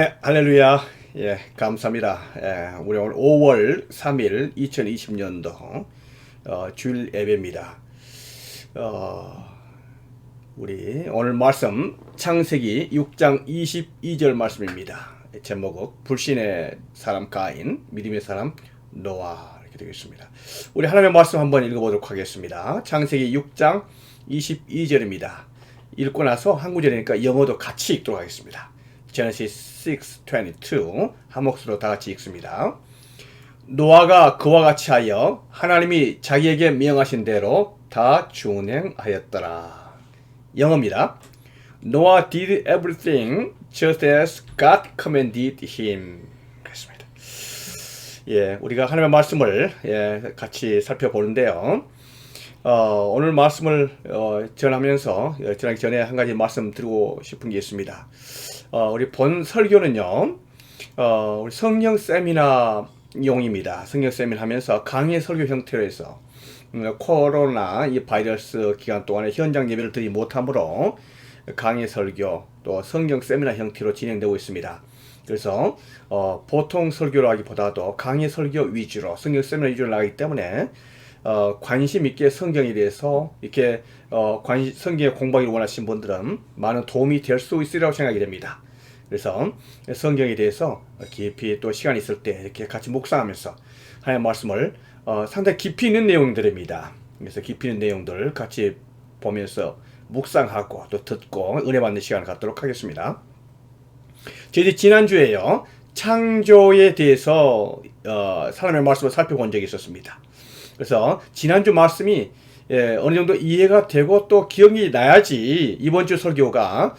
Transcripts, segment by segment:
할렐루야. 예, 감사합니다. 우리 오늘 5월 3일 2020년도 주일 예배입니다. 우리 오늘 말씀 창세기 6장 22절 말씀입니다. 제목은 불신의 사람 가인, 믿음의 사람 노아 이렇게 되겠습니다. 우리 하나님의 말씀 한번 읽어보도록 하겠습니다. 창세기 6장 22절입니다. 읽고 나서 한 구절이니까 영어도 같이 읽도록 하겠습니다. Genesis 6:22 한 목소리로 다 같이 읽습니다. 노아가 그와 같이 하여 하나님이 자기에게 명하신 대로 다 준행하였더라. 영어입니다. Noah did everything just as God commanded him. 그렇습니다. 예, 우리가 하나님의 말씀을 같이 살펴보는데요. 오늘 말씀을 전하면서 전하기 전에 한 가지 말씀 드리고 싶은 게 있습니다. 우리 본 설교는요, 우리 성령 세미나용입니다. 성령 세미나 하면서 강의 설교 형태로 해서 코로나 이 바이러스 기간 동안에 현장 예배를 드리지 못하므로 강의 설교 또 성경 세미나 형태로 진행되고 있습니다. 그래서 보통 설교로 하기보다도 강의 설교 위주로 성경 세미나 위주로 나가기 때문에 관심 있게 성경에 대해서 이렇게 성경의 공부하기를 원하시는 분들은 많은 도움이 될 수 있으리라고 생각이 됩니다. 그래서 성경에 대해서 깊이 또 시간 있을 때 이렇게 같이 묵상하면서 하나님의 말씀을 상당히 깊이 있는 내용들입니다. 그래서 깊이 있는 내용들 같이 보면서 묵상하고 또 듣고 은혜 받는 시간을 갖도록 하겠습니다. 저희 지난주에요, 창조에 대해서 하나님의 말씀을 살펴본 적이 있었습니다. 그래서 지난주 말씀이 어느 정도 이해가 되고 또 기억이 나야지 이번 주 설교가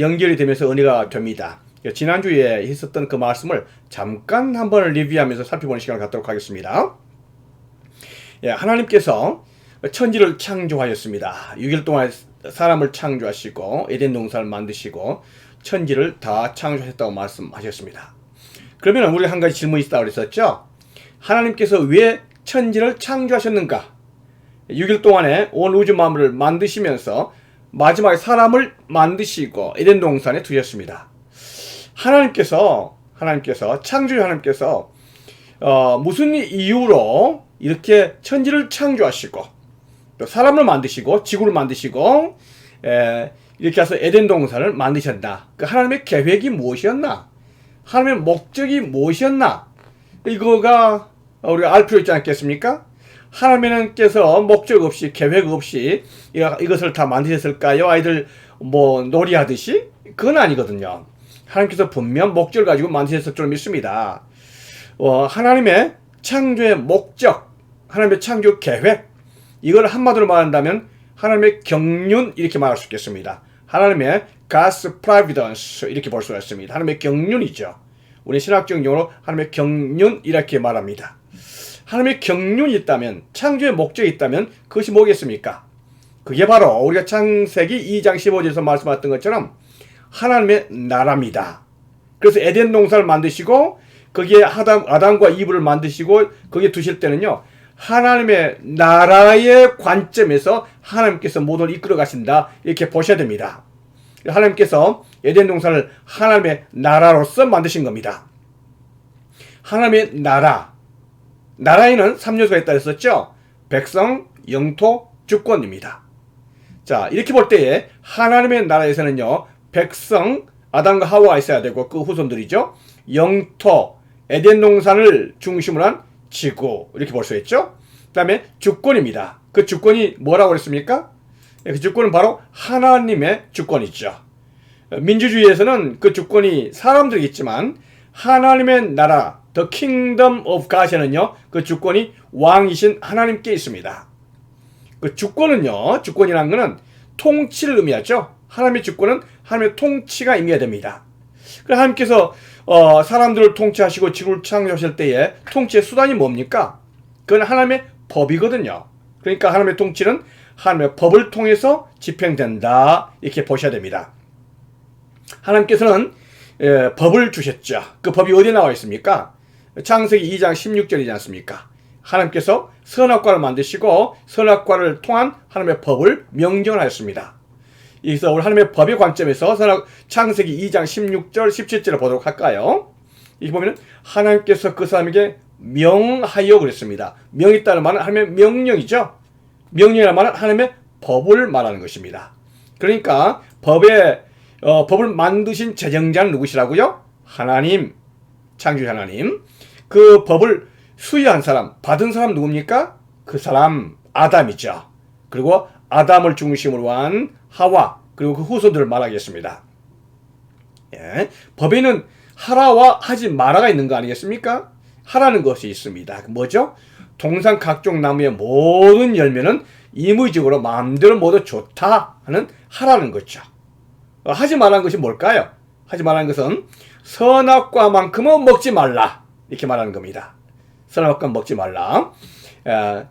연결이 되면서 은혜가 됩니다. 지난주에 했었던 그 말씀을 잠깐 한번 리뷰하면서 살펴보는 시간을 갖도록 하겠습니다. 하나님께서 천지를 창조하였습니다. 6일 동안 사람을 창조하시고 에덴 동산을 만드시고 천지를 다 창조하셨다고 말씀하셨습니다. 그러면 우리 한 가지 질문이 있다고 그랬었죠. 하나님께서 왜 천지를 창조하셨는가? 6일 동안에 온 우주 만물을 만드시면서 마지막에 사람을 만드시고 에덴 동산에 두셨습니다. 하나님께서 창조주 하나님께서 무슨 이유로 이렇게 천지를 창조하시고 또 사람을 만드시고 지구를 만드시고 이렇게 해서 에덴 동산을 만드셨나? 그 하나님의 계획이 무엇이었나? 하나님의 목적이 무엇이었나? 이거가 우리가 알 필요 있지 않겠습니까? 하나님께서 목적 없이 계획 없이 이것을 다 만드셨을까요? 아이들 놀이하듯이? 그건 아니거든요. 하나님께서 분명 목적을 가지고 만드셨을 줄 믿습니다. 하나님의 창조의 목적, 하나님의 창조 계획, 이걸 한마디로 말한다면 하나님의 경륜 이렇게 말할 수 있겠습니다. 하나님의 God's providence 이렇게 볼 수가 있습니다. 하나님의 경륜이죠. 우리 신학적 용어로 하나님의 경륜 이렇게 말합니다. 하나님의 경륜이 있다면, 창조의 목적이 있다면 그것이 뭐겠습니까? 그게 바로 우리가 창세기 2장 15절에서 말씀하셨던 것처럼 하나님의 나라입니다. 그래서 에덴 동산을 만드시고 거기에 아담과 이브를 만드시고 거기에 두실 때는요, 하나님의 나라의 관점에서 하나님께서 모두를 이끌어 가신다 이렇게 보셔야 됩니다. 하나님께서 에덴 동산을 하나님의 나라로서 만드신 겁니다. 하나님의 나라에는 3요소가 있다 했었죠. 백성, 영토, 주권입니다. 자, 이렇게 볼 때에 하나님의 나라에서는요, 백성, 아담과 하와가 있어야 되고 그 후손들이죠. 영토, 에덴 동산을 중심으로 한 지구 이렇게 볼 수 있죠. 그 다음에 주권입니다. 그 주권이 뭐라고 그랬습니까? 그 주권은 바로 하나님의 주권이죠. 민주주의에서는 그 주권이 사람들이 있지만 하나님의 나라 The Kingdom of God에는요, 그 주권이 왕이신 하나님께 있습니다. 그 주권은요, 주권이라는 것은 통치를 의미하죠. 하나님의 주권은 하나님의 통치가 의미가 됩니다. 그래서 하나님께서 사람들을 통치하시고 지구를 창조하실 때에 통치의 수단이 뭡니까? 그건 하나님의 법이거든요. 그러니까 하나님의 통치는 하나님의 법을 통해서 집행된다 이렇게 보셔야 됩니다. 하나님께서는 법을 주셨죠. 그 법이 어디에 나와 있습니까? 창세기 2장 16절이지 않습니까? 하나님께서 선악과를 만드시고 선악과를 통한 하나님의 법을 명령을 하였습니다. 여기서 우리 하나님의 법의 관점에서 창세기 2장 16절 17절을 보도록 할까요? 여기 보면 하나님께서 그 사람에게 명하여 그랬습니다. 명이 있다는 말은 하나님의 명령이죠. 명령이라는 말은 하나님의 법을 말하는 것입니다. 그러니까 법을 만드신 제정자는 누구시라고요? 하나님, 창조주 하나님. 그 법을 수여한 사람, 받은 사람 누굽니까? 그 사람 아담이죠. 그리고 아담을 중심으로 한 하와, 그리고 그 후손들을 말하겠습니다. 예, 법에는 하라와 하지 마라가 있는 거 아니겠습니까? 하라는 것이 있습니다. 뭐죠? 동산 각종 나무의 모든 열매는 임의적으로 마음대로 모두 좋다 하는 하라는 거죠. 하지 말라는 것이 뭘까요? 하지 말라는 것은 선악과만큼은 먹지 말라, 이렇게 말하는 겁니다. 선악과 먹지 말라.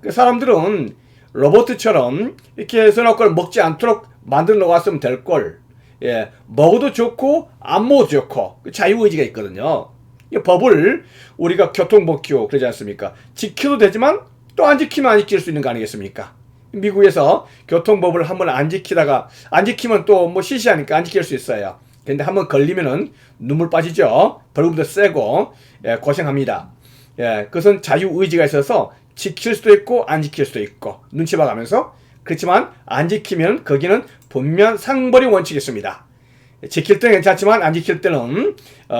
그 사람들은 로봇처럼 이렇게 선악과를 먹지 않도록 만들어 놓았으면 될 걸. 예, 먹어도 좋고 안 먹어도 좋고 자유의지가 있거든요. 이 법을 우리가 교통법규 그러지 않습니까? 지켜도 되지만 또 안 지키면 안 지킬 수 있는 거 아니겠습니까? 미국에서 교통법을 한번 안 지키면 또 뭐 시시하니까 안 지킬 수 있어요. 근데 한번 걸리면은 눈물 빠지죠. 벌금도 세고, 예, 고생합니다. 예, 그것은 자유의지가 있어서 지킬 수도 있고 안 지킬 수도 있고 눈치 봐가면서, 그렇지만 안 지키면 거기는 분명 상벌이 원칙이 있습니다. 지킬 때는 괜찮지만 안 지킬 때는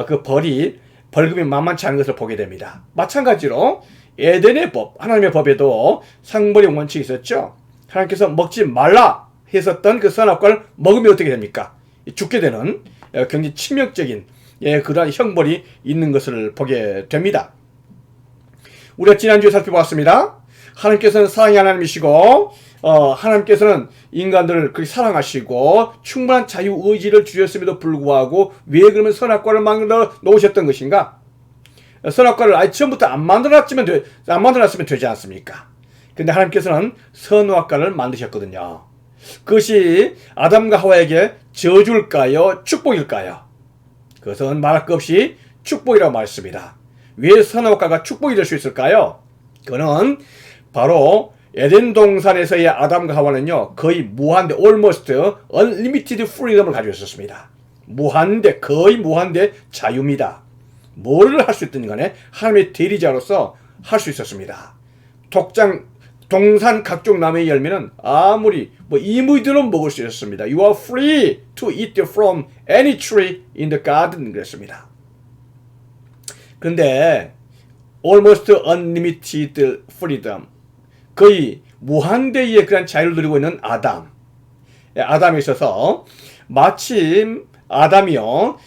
그 벌금이 만만치 않은 것을 보게 됩니다. 마찬가지로 에덴의 법, 하나님의 법에도 상벌이 원칙이 있었죠. 하나님께서 먹지 말라 했었던 그 선악과를 먹으면 어떻게 됩니까? 죽게 되는 굉장히 치명적인 그러한 형벌이 있는 것을 보게 됩니다. 우리가 지난주에 살펴봤습니다. 하나님께서는 사랑의 하나님이시고 하나님께서는 인간들을 그렇게 사랑하시고 충분한 자유의지를 주셨음에도 불구하고 왜 그러면 선악과를 만들어 놓으셨던 것인가? 선악과를 아예 처음부터 안 만들어놨으면 되지 않습니까? 근데 하나님께서는 선악과를 만드셨거든요. 그것이 아담과 하와에게 저주일까요? 축복일까요? 그것은 말할 것 없이 축복이라고 말했습니다. 왜 선악과가 축복이 될 수 있을까요? 그거는 바로 에덴 동산에서의 아담과 하와는요, 거의 무한대, almost unlimited freedom을 가지고 있었습니다. 거의 무한대 자유입니다. 뭐를 할 수 있든 간에 하나님의 대리자로서 할 수 있었습니다. 동산 각종 나무의 열매는 아무리 임의대로 먹을 수 있었습니다. You are free to eat from any tree in the garden 그랬습니다. 근데 almost unlimited freedom, 거의 무한대의 그런 자유를 누리고 있는 아담에 있어서 마침 아담이요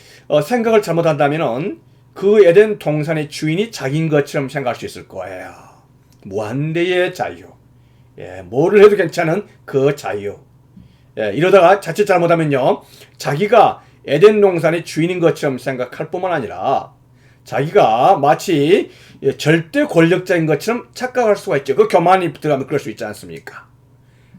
생각을 잘못한다면은 그 에덴 동산의 주인이 자기인 것처럼 생각할 수 있을 거예요. 무한대의 자유, 뭐를 해도 괜찮은 그 자유. 이러다가 자칫 잘못하면요 자기가 에덴 동산의 주인인 것처럼 생각할 뿐만 아니라 자기가 마치 절대 권력자인 것처럼 착각할 수가 있죠. 그 교만이 들어가면 그럴 수 있지 않습니까?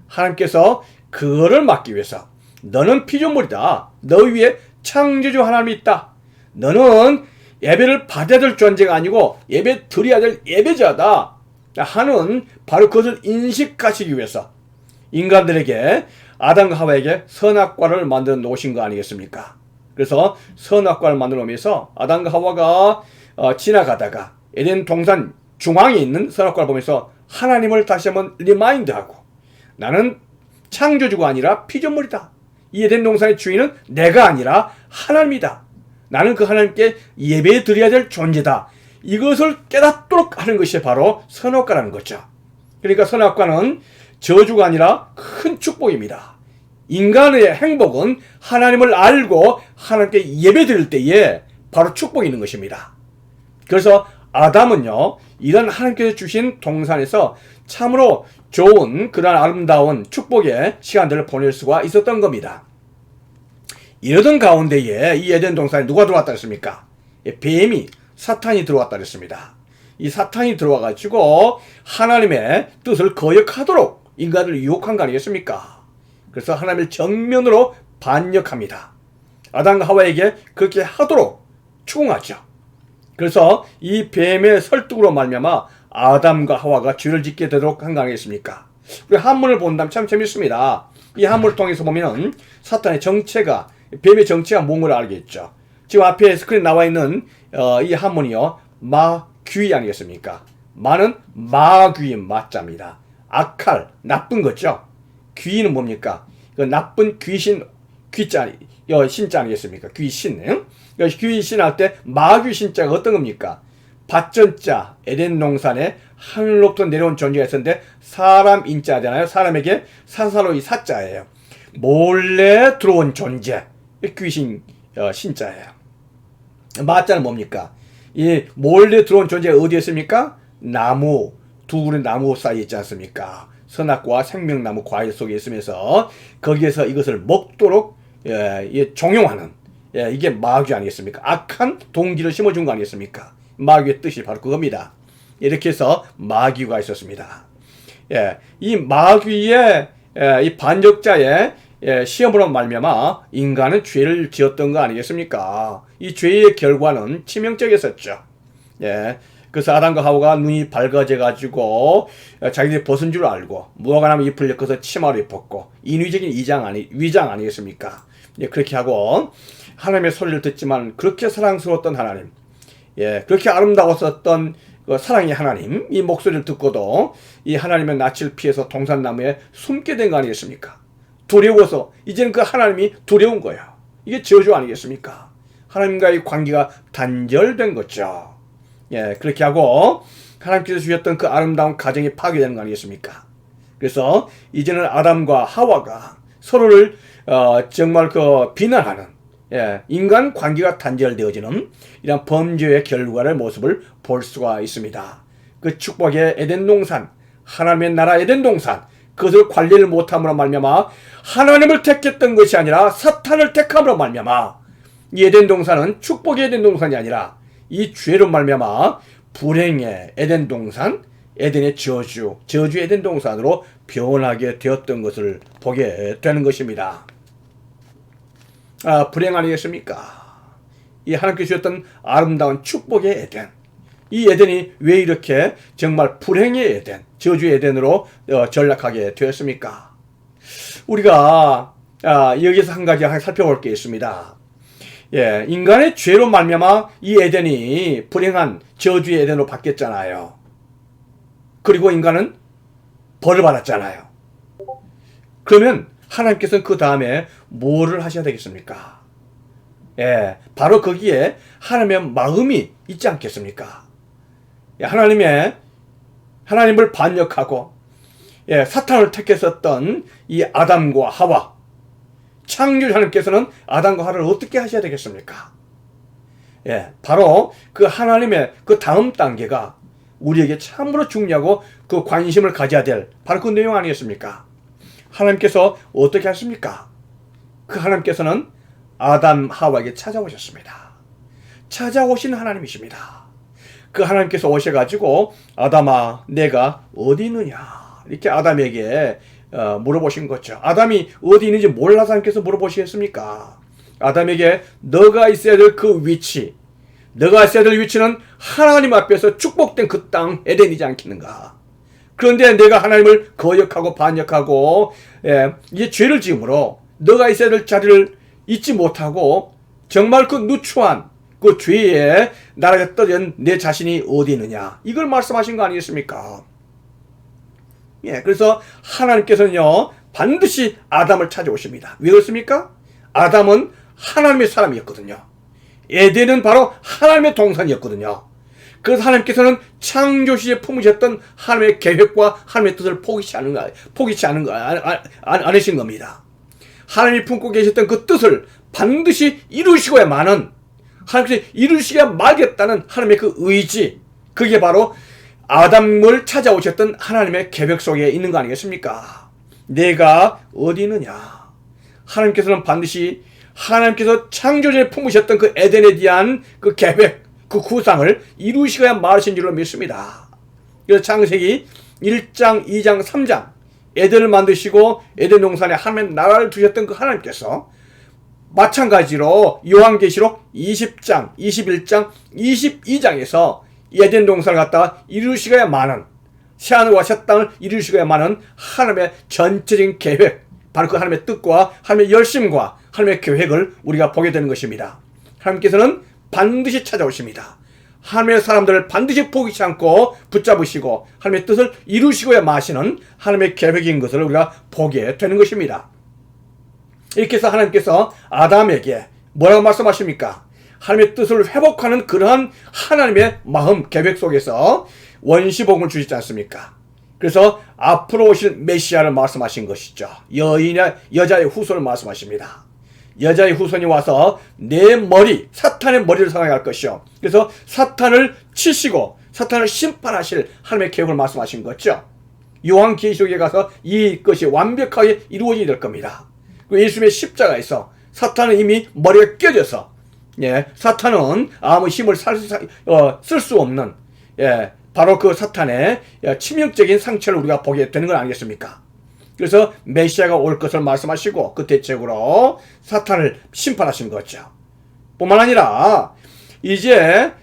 하나님께서 그거를 막기 위해서 너는 피조물이다. 너 위에 창조주 하나님이 있다. 너는 예배를 받아야 될 존재가 아니고 예배 드려야 될 예배자다 하는 바로 그것을 인식하시기 위해서 인간들에게 아담과 하와에게 선악과를 만들어 놓으신 거 아니겠습니까? 그래서 선악과를 만들어 놓으면서 아담과 하와가 지나가다가 에덴 동산 중앙에 있는 선악과를 보면서 하나님을 다시 한번 리마인드하고 나는 창조주가 아니라 피조물이다. 이 에덴 동산의 주인은 내가 아니라 하나님이다. 나는 그 하나님께 예배 드려야 될 존재다. 이것을 깨닫도록 하는 것이 바로 선악과라는 거죠. 그러니까 선악과는 저주가 아니라 큰 축복입니다. 인간의 행복은 하나님을 알고 하나님께 예배 드릴 때에 바로 축복이 있는 것입니다. 그래서 아담은요 이런 하나님께서 주신 동산에서 참으로 좋은 그런 아름다운 축복의 시간들을 보낼 수가 있었던 겁니다. 이러던 가운데에 이 에덴 동산에 누가 들어왔다 했습니까? 뱀이, 사탄이 들어왔다 했습니다. 이 사탄이 들어와가지고 하나님의 뜻을 거역하도록 인간을 유혹한 거 아니겠습니까? 그래서 하나님을 정면으로 반역합니다. 아담과 하와에게 그렇게 하도록 추궁하죠. 그래서 이 뱀의 설득으로 말미암아 아담과 하와가 죄를 짓게 되도록 한 거 아니겠습니까? 우리 한문을 본다면 참 재밌습니다. 이 한문을 통해서 보면은 사탄의 정체가, 뱀의 정체가 뭔 걸 알겠죠. 지금 앞에 스크린 나와 있는 이 한문이요, 마귀 아니겠습니까? 마는 마귀인 마자입니다. 악할, 나쁜 거죠. 귀는 뭡니까? 그 나쁜 귀신, 귀자, 신자 아니겠습니까? 귀신. 귀신 할 때 마귀 신자가 어떤 겁니까? 밭전자, 에덴 동산에 하늘로부터 내려온 존재가 있었는데 사람 인자잖아요. 사람에게 사사로이 사자예요. 몰래 들어온 존재, 귀신 신자예요. 마자는 뭡니까? 이 몰래 들어온 존재가 어디에 있습니까? 나무, 두 그루 나무 사이에 있지 않습니까? 선악과 생명나무 과일 속에 있으면서 거기에서 이것을 먹도록 종용하는, 이게 마귀 아니겠습니까? 악한 동기를 심어준 거 아니겠습니까? 마귀의 뜻이 바로 그겁니다. 이렇게 해서 마귀가 있었습니다. 이 마귀의 이 반역자의 시험으로 말미암아 인간은 죄를 지었던 거 아니겠습니까? 이 죄의 결과는 치명적이었었죠. 그래서 아담과 하와가 눈이 밝아져 가지고 자기들이 벗은 줄 알고 무화과나무 잎을 엮어서 치마를 입었고, 인위적인 위장 아니겠습니까? 그렇게 하고 하나님의 소리를 듣지만 그렇게 사랑스러웠던 하나님, 그렇게 아름다웠었던 그 사랑의 하나님, 이 목소리를 듣고도 이 하나님의 낯을 피해서 동산나무에 숨게 된 거 아니겠습니까? 두려워서 이제는 그 하나님이 두려운 거예요. 이게 저주 아니겠습니까? 하나님과의 관계가 단절된 거죠. 그렇게 하고 하나님께서 주셨던 그 아름다운 가정이 파괴되는 거 아니겠습니까? 그래서 이제는 아담과 하와가 서로를 정말 비난하는, 인간 관계가 단절되어지는 이런 범죄의 결과를 모습을 볼 수가 있습니다. 그 축복의 에덴 동산, 하나님의 나라 에덴 동산, 그것을 관리를 못함으로 말미암아 하나님을 택했던 것이 아니라 사탄을 택함으로 말미암아 이 에덴 동산은 축복의 에덴 동산이 아니라 이 죄로 말미암아 불행의 에덴 동산, 에덴의 저주의 에덴 동산으로 변하게 되었던 것을 보게 되는 것입니다. 불행 아니겠습니까? 이 하나님께서 주셨던 아름다운 축복의 에덴, 이 에덴이 왜 이렇게 정말 불행의 에덴, 저주의 에덴으로 전락하게 되었습니까? 우리가 여기서 한 가지 살펴볼 게 있습니다. 인간의 죄로 말미암아 이 에덴이 불행한 저주의 에덴으로 바뀌었잖아요. 그리고 인간은 벌을 받았잖아요. 그러면 하나님께서는 그 다음에 뭐를 하셔야 되겠습니까? 바로 거기에 하나님의 마음이 있지 않겠습니까? 하나님을 반역하고 사탄을 택했었던 이 아담과 하와, 창조주 하나님께서는 아담과 하와를 어떻게 하셔야 되겠습니까? 바로 그 하나님의 그 다음 단계가 우리에게 참으로 중요하고 그 관심을 가져야 될 바로 그 내용 아니겠습니까? 하나님께서 어떻게 하십니까? 그 하나님께서는 아담 하와에게 찾아오셨습니다. 찾아오신 하나님이십니다. 그 하나님께서 오셔가지고 아담아, 내가 어디 있느냐 이렇게 아담에게 물어보신 거죠. 아담이 어디 있는지 몰라서 하나님께서 물어보시겠습니까? 아담에게 너가 있어야 될 그 위치, 너가 있어야 될 위치는 하나님 앞에서 축복된 그 땅 에덴이지 않겠는가? 그런데 내가 하나님을 거역하고 반역하고 이제 죄를 지음으로 너가 있어야 될 자리를 잊지 못하고 정말 그 누추한 그 죄에 나라가 떠든 내 자신이 어디 있느냐, 이걸 말씀하신 거 아니겠습니까? 그래서 하나님께서는요 반드시 아담을 찾아오십니다. 왜 그렇습니까? 아담은 하나님의 사람이었거든요. 에덴은 바로 하나님의 동산이었거든요. 그래서 하나님께서는 창조 시에 품으셨던 하나님의 계획과 하나님의 뜻을 포기치 않으신 겁니다. 하나님이 품고 계셨던 그 뜻을 반드시 이루시고야만은, 하나님께서 이루시야 말겠다는 하나님의 그 의지, 그게 바로 아담을 찾아오셨던 하나님의 계획 속에 있는 거 아니겠습니까? 내가 어디 있느냐? 하나님께서는 반드시 하나님께서 창조전에 품으셨던 그 에덴에 대한 그 계획, 그 구상을 이루시고야 말하신 줄로 믿습니다. 그래서 창세기 1장, 2장, 3장 에덴을 만드시고 에덴 동산에 하나님의 나라를 두셨던 그 하나님께서 마찬가지로 요한계시록 20장, 21장, 22장에서 에덴 동산을 갖다가 이루시고야만은, 새하늘과 새 땅을 이루시고야만은 하나님의 전체적인 계획, 바로 그 하나님의 뜻과 하나님의 열심과 하나님의 계획을 우리가 보게 되는 것입니다. 하나님께서는 반드시 찾아오십니다. 하나님의 사람들을 반드시 포기치 않고 붙잡으시고 하나님의 뜻을 이루시고야 마시는 하나님의 계획인 것을 우리가 보게 되는 것입니다. 이렇게 해서 하나님께서 아담에게 뭐라고 말씀하십니까? 하나님의 뜻을 회복하는 그러한 하나님의 마음 계획 속에서 원시복음을 주시지 않습니까? 그래서 앞으로 오실 메시아를 말씀하신 것이죠. 여자의 후손을 말씀하십니다. 여자의 후손이 와서 내 머리, 사탄의 머리를 상하게 것이요. 그래서 사탄을 치시고 사탄을 심판하실 하나님의 계획을 말씀하신 거죠. 요한계시록에 가서 이것이 완벽하게 이루어지게 될 겁니다. 예수님의 십자가에서 사탄은 이미 머리가 껴져서 사탄은 아무 힘을 쓸 수 없는 바로 그 사탄의 치명적인 상처를 우리가 보게 되는 건 아니겠습니까? 그래서 메시아가 올 것을 말씀하시고 그 대책으로 사탄을 심판하신 거죠. 뿐만 아니라 이제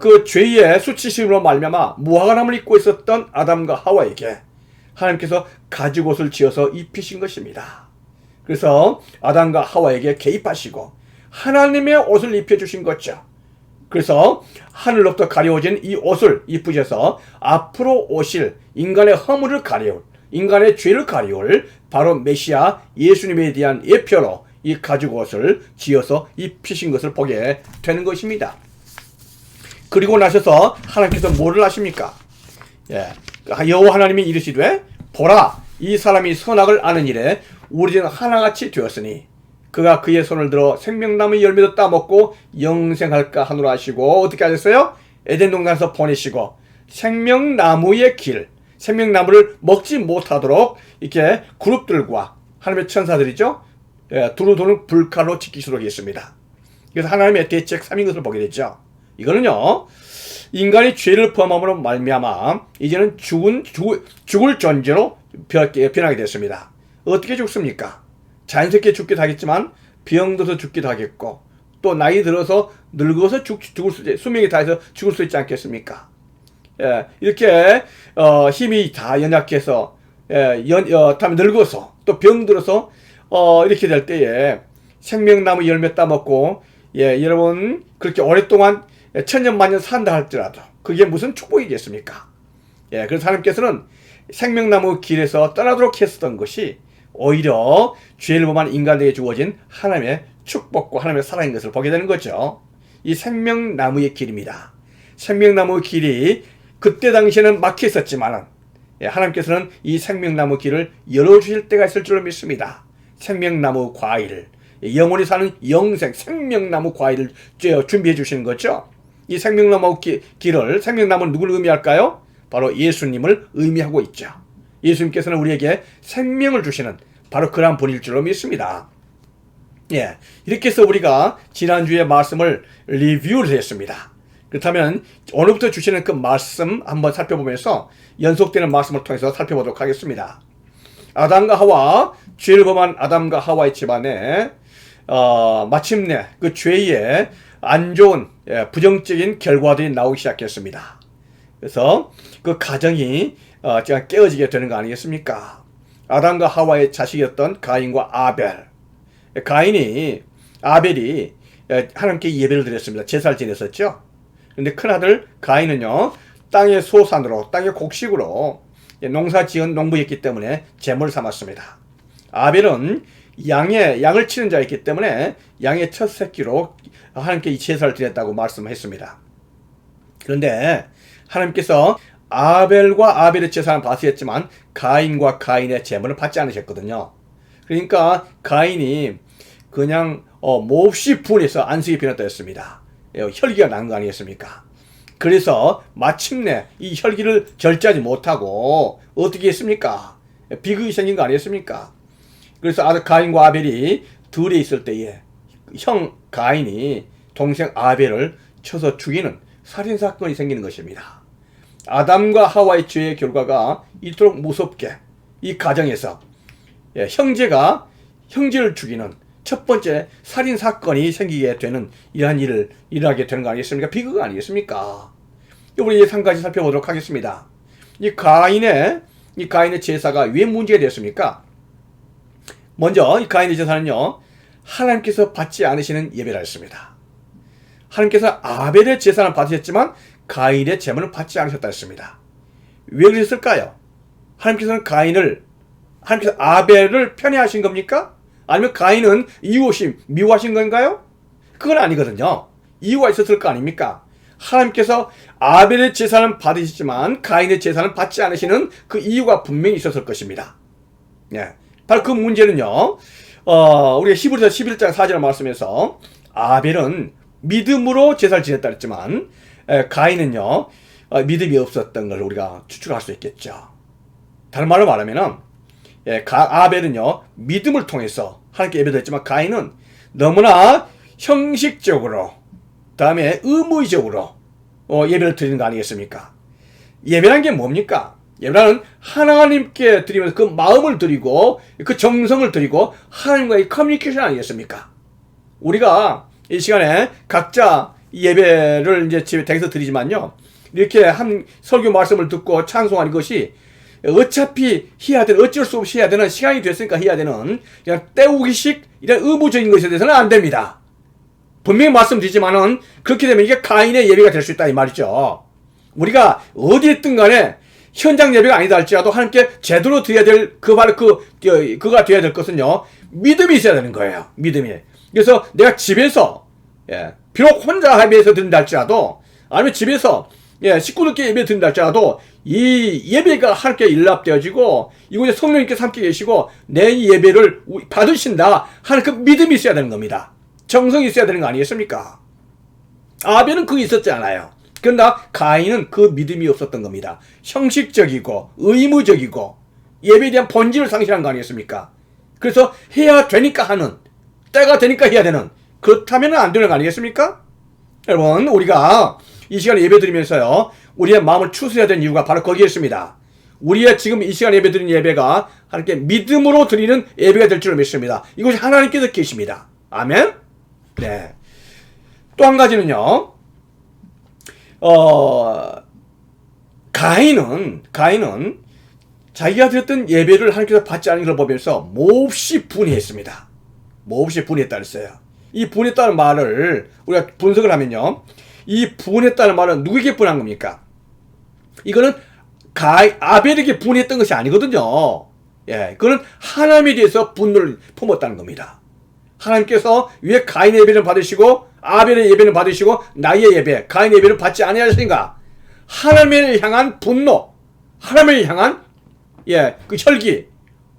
그 죄의 수치심으로 말미암아 무화과나무를 입고 있었던 아담과 하와에게 하나님께서 가죽옷을 지어서 입히신 것입니다. 그래서 아담과 하와에게 개입하시고 하나님의 옷을 입혀주신 거죠. 그래서 하늘로부터 가려워진 이 옷을 입으셔서 앞으로 오실 인간의 허물을 가려울, 인간의 죄를 가려울 바로 메시아 예수님에 대한 예표로 이 가죽옷을 지어서 입히신 것을 보게 되는 것입니다. 그리고 나셔서 하나님께서 뭐를 하십니까? 여호와 하나님이 이르시되 보라, 이 사람이 선악을 아는 일에 우리는 하나같이 되었으니 그가 그의 손을 들어 생명나무 열매도 따먹고 영생할까 하노라 하시고 어떻게 하셨어요? 에덴 동산에서 보내시고 생명나무의 길, 생명나무를 먹지 못하도록 이렇게 그룹들과 하나님의 천사들이죠. 두루 도는 불칼로 지키시도록 했습니다. 그래서 하나님의 대책 3인 것을 보게 되죠. 이거는요, 인간이 죄를 범함으로 말미암아 이제는 죽을 존재로 변하게 됐습니다. 어떻게 죽습니까? 자연스럽게 죽기도 하겠지만 병들어서 죽기도 하겠고 또 나이 들어서 늙어서 수명이 다해서 죽을 수 있지 않겠습니까? 이렇게 힘이 다 연약해서 다음에 늙어서 또 병들어서 이렇게 될 때에 생명나무 열매 따먹고 여러분 그렇게 오랫동안 천년만년 산다 할지라도 그게 무슨 축복이겠습니까? 그래서 하나님께서는 생명나무 길에서 떠나도록 했었던 것이 오히려 죄를 범한 인간에게 주어진 하나님의 축복과 하나님의 사랑인 것을 보게 되는 거죠. 이 생명나무의 길입니다. 생명나무 길이 그때 당시에는 막혀 있었지만 하나님께서는 이 생명나무 길을 열어주실 때가 있을 줄로 믿습니다. 생명나무 과일, 영원히 사는 영생 생명나무 과일을 준비해 주시는 거죠. 이 생명나무 길을, 생명나무는 누구를 의미할까요? 바로 예수님을 의미하고 있죠. 예수님께서는 우리에게 생명을 주시는 바로 그러한 분일 줄로 믿습니다. 이렇게 해서 우리가 지난주에 말씀을 리뷰를 했습니다. 그렇다면 오늘부터 주시는 그 말씀 한번 살펴보면서 연속되는 말씀을 통해서 살펴보도록 하겠습니다. 아담과 하와, 죄를 범한 아담과 하와의 집안에 마침내 그 죄의 안 좋은 부정적인 결과들이 나오기 시작했습니다. 그래서 그 가정이 깨어지게 되는 거 아니겠습니까? 아담과 하와의 자식이었던 가인과 아벨. 아벨이 하나님께 예배를 드렸습니다. 제사를 지냈었죠. 그런데 큰아들 가인은요, 땅의 소산으로, 땅의 곡식으로 농사 지은 농부였기 때문에 제물을 삼았습니다. 아벨은 양을 치는 자였기 때문에 양의 첫 새끼로 하나님께 이 제사를 드렸다고 말씀했습니다. 그런데 하나님께서 아벨과 아벨의 제사는 받으셨지만 가인과 가인의 제물을 받지 않으셨거든요. 그러니까 가인이 그냥 몹시 분해서 안식이 변했다였습니다. 혈기가 나는 거 아니겠습니까? 그래서 마침내 이 혈기를 절제하지 못하고 어떻게 했습니까? 비극이 생긴 거 아니겠습니까? 그래서 가인과 아벨이 둘이 있을 때에 형 가인이 동생 아벨을 쳐서 죽이는 살인사건이 생기는 것입니다. 아담과 하와의 죄의 결과가 이토록 무섭게 이 가정에서 형제가 형제를 죽이는 첫 번째 살인사건이 생기게 되는 이러한 일을 일어나게 되는 거 아니겠습니까? 비극 아니겠습니까? 우리 한 가지 살펴보도록 하겠습니다. 이 가인의 제사가 왜 문제가 됐습니까? 먼저 이 가인의 제사는요, 하나님께서 받지 않으시는 예배라 했습니다. 하나님께서 아벨의 제사는 받으셨지만 가인의 제물은 받지 않으셨다 했습니다. 왜 그랬을까요? 하나님께서 아벨을 편애하신 겁니까? 아니면 가인은 이유 없이 미워하신 건가요? 그건 아니거든요. 이유가 있었을 거 아닙니까? 하나님께서 아벨의 제사는 받으시지만 가인의 제사는 받지 않으시는 그 이유가 분명히 있었을 것입니다. 예. 바로 그 문제는요, 우리가 히브리서 11장 4절 말씀에서 아벨은 믿음으로 제사를 지냈다 했지만, 가인은요, 믿음이 없었던 걸 우리가 추측할 수 있겠죠. 다른 말로 말하면은, 아벨은요, 믿음을 통해서 하나님께 예배드렸지만 가인은 너무나 형식적으로, 다음에 의무적으로 예배를 드리는 거 아니겠습니까? 예배란 게 뭡니까? 예배는 하나님께 드리면서 그 마음을 드리고 그 정성을 드리고 하나님과의 커뮤니케이션 아니겠습니까? 우리가 이 시간에 각자 예배를 이제 집에 댁에서 드리지만요, 이렇게 한 설교 말씀을 듣고 찬송하는 것이 어차피 해야 되는, 어쩔 수 없이 해야 되는, 시간이 됐으니까 해야 되는 그냥 때우기식 이런 의무적인 것에 대해서는 안 됩니다. 분명히 말씀드리지만은 그렇게 되면 이게 가인의 예배가 될 수 있다 이 말이죠. 우리가 어디에 있든 간에 현장 예배가 아니다 할지라도 하나님께 제대로 드려야 될 그가 되어야 될 것은요, 믿음이 있어야 되는 거예요. 믿음이. 그래서 내가 집에서 비록 혼자 예배에서 드린다 할지라도, 아니면 집에서 식구들께 예배 드린다 할지라도 이 예배가 하나님께 일납되어지고 이곳에 성령님께서 함께 계시고 내 이 예배를 받으신다 하는 그 믿음이 있어야 되는 겁니다. 정성이 있어야 되는 거 아니겠습니까? 아벨은 그게 있었지 않아요. 그러나 가인은 그 믿음이 없었던 겁니다. 형식적이고 의무적이고 예배에 대한 본질을 상실한 거 아니겠습니까? 그래서 해야 되니까 하는, 때가 되니까 해야 되는, 그렇다면 안 되는 거 아니겠습니까? 여러분, 우리가 이 시간에 예배 드리면서요, 우리의 마음을 추스려야 되는 이유가 바로 거기에 있습니다. 우리의 지금 이 시간에 예배 드리는 예배가 하나님께 믿음으로 드리는 예배가 될 줄 믿습니다. 이것이 하나님께서 계십니다. 아멘? 네. 또 한 가지는요, 가인은 자기가 드렸던 예배를 하나님께서 받지 않은 걸 보면서 몹시 분해했습니다. 몹시 분해했다 그랬어요. 이 분했다는 말을 우리가 분석을 하면요, 이 분했다는 말은 누구에게 분한 겁니까? 이거는 아벨에게 분했던 것이 아니거든요. 그거는 하나님에 대해서 분노를 품었다는 겁니다. 하나님께서 왜 가인의 예배를 받으시고 아벨의 예배를 받으시고 나의 예배, 가인의 예배를 받지 아니하시는가? 하나님을 향한 분노, 하나님을 향한 그 혈기,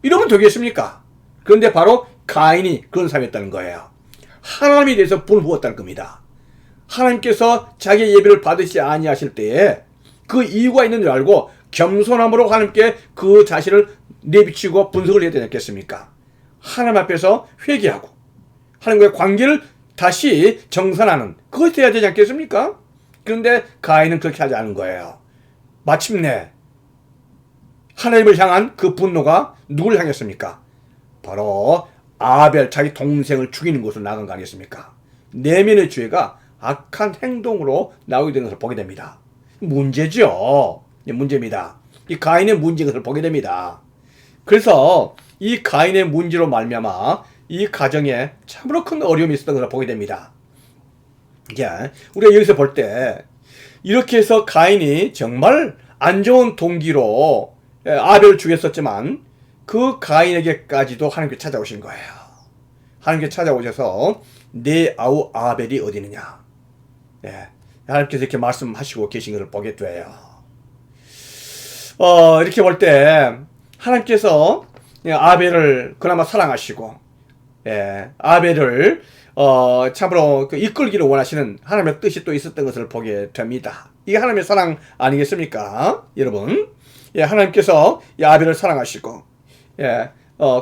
이러면 되겠습니까? 그런데 바로 가인이 그런 사람이었다는 거예요. 하나님에 대해서 분을 부었다는 겁니다. 하나님께서 자기의 예배를 받으시지 아니하실 때에 그 이유가 있는 줄 알고 겸손함으로 하나님께 그 자신을 내비치고 분석을 해야 되지 않겠습니까? 하나님 앞에서 회개하고 하나님과의 관계를 다시 정산하는, 그것이 해야 되지 않겠습니까? 그런데 가인은 그렇게 하지 않은 거예요. 마침내 하나님을 향한 그 분노가 누구를 향했습니까? 바로 아벨, 자기 동생을 죽이는 것으로 나간 거 아니겠습니까? 내면의 죄가 악한 행동으로 나오게 되는 것을 보게 됩니다. 문제죠. 문제입니다. 이 가인의 문제인 것을 보게 됩니다. 그래서 이 가인의 문제로 말미암아 이 가정에 참으로 큰 어려움이 있었던 것을 보게 됩니다. 우리가 여기서 볼 때 이렇게 해서 가인이 정말 안 좋은 동기로 아벨을 죽였었지만 그 가인에게까지도 하나님께 찾아오신 거예요. 하나님께 찾아오셔서 내 아우 아벨이 어디 있느냐, 하나님께서 이렇게 말씀하시고 계신 것을 보게 돼요. 이렇게 볼 때 하나님께서 아벨을 그나마 사랑하시고, 아벨을 참으로 이끌기를 원하시는 하나님의 뜻이 또 있었던 것을 보게 됩니다. 이게 하나님의 사랑 아니겠습니까? 여러분, 하나님께서 이 아벨을 사랑하시고,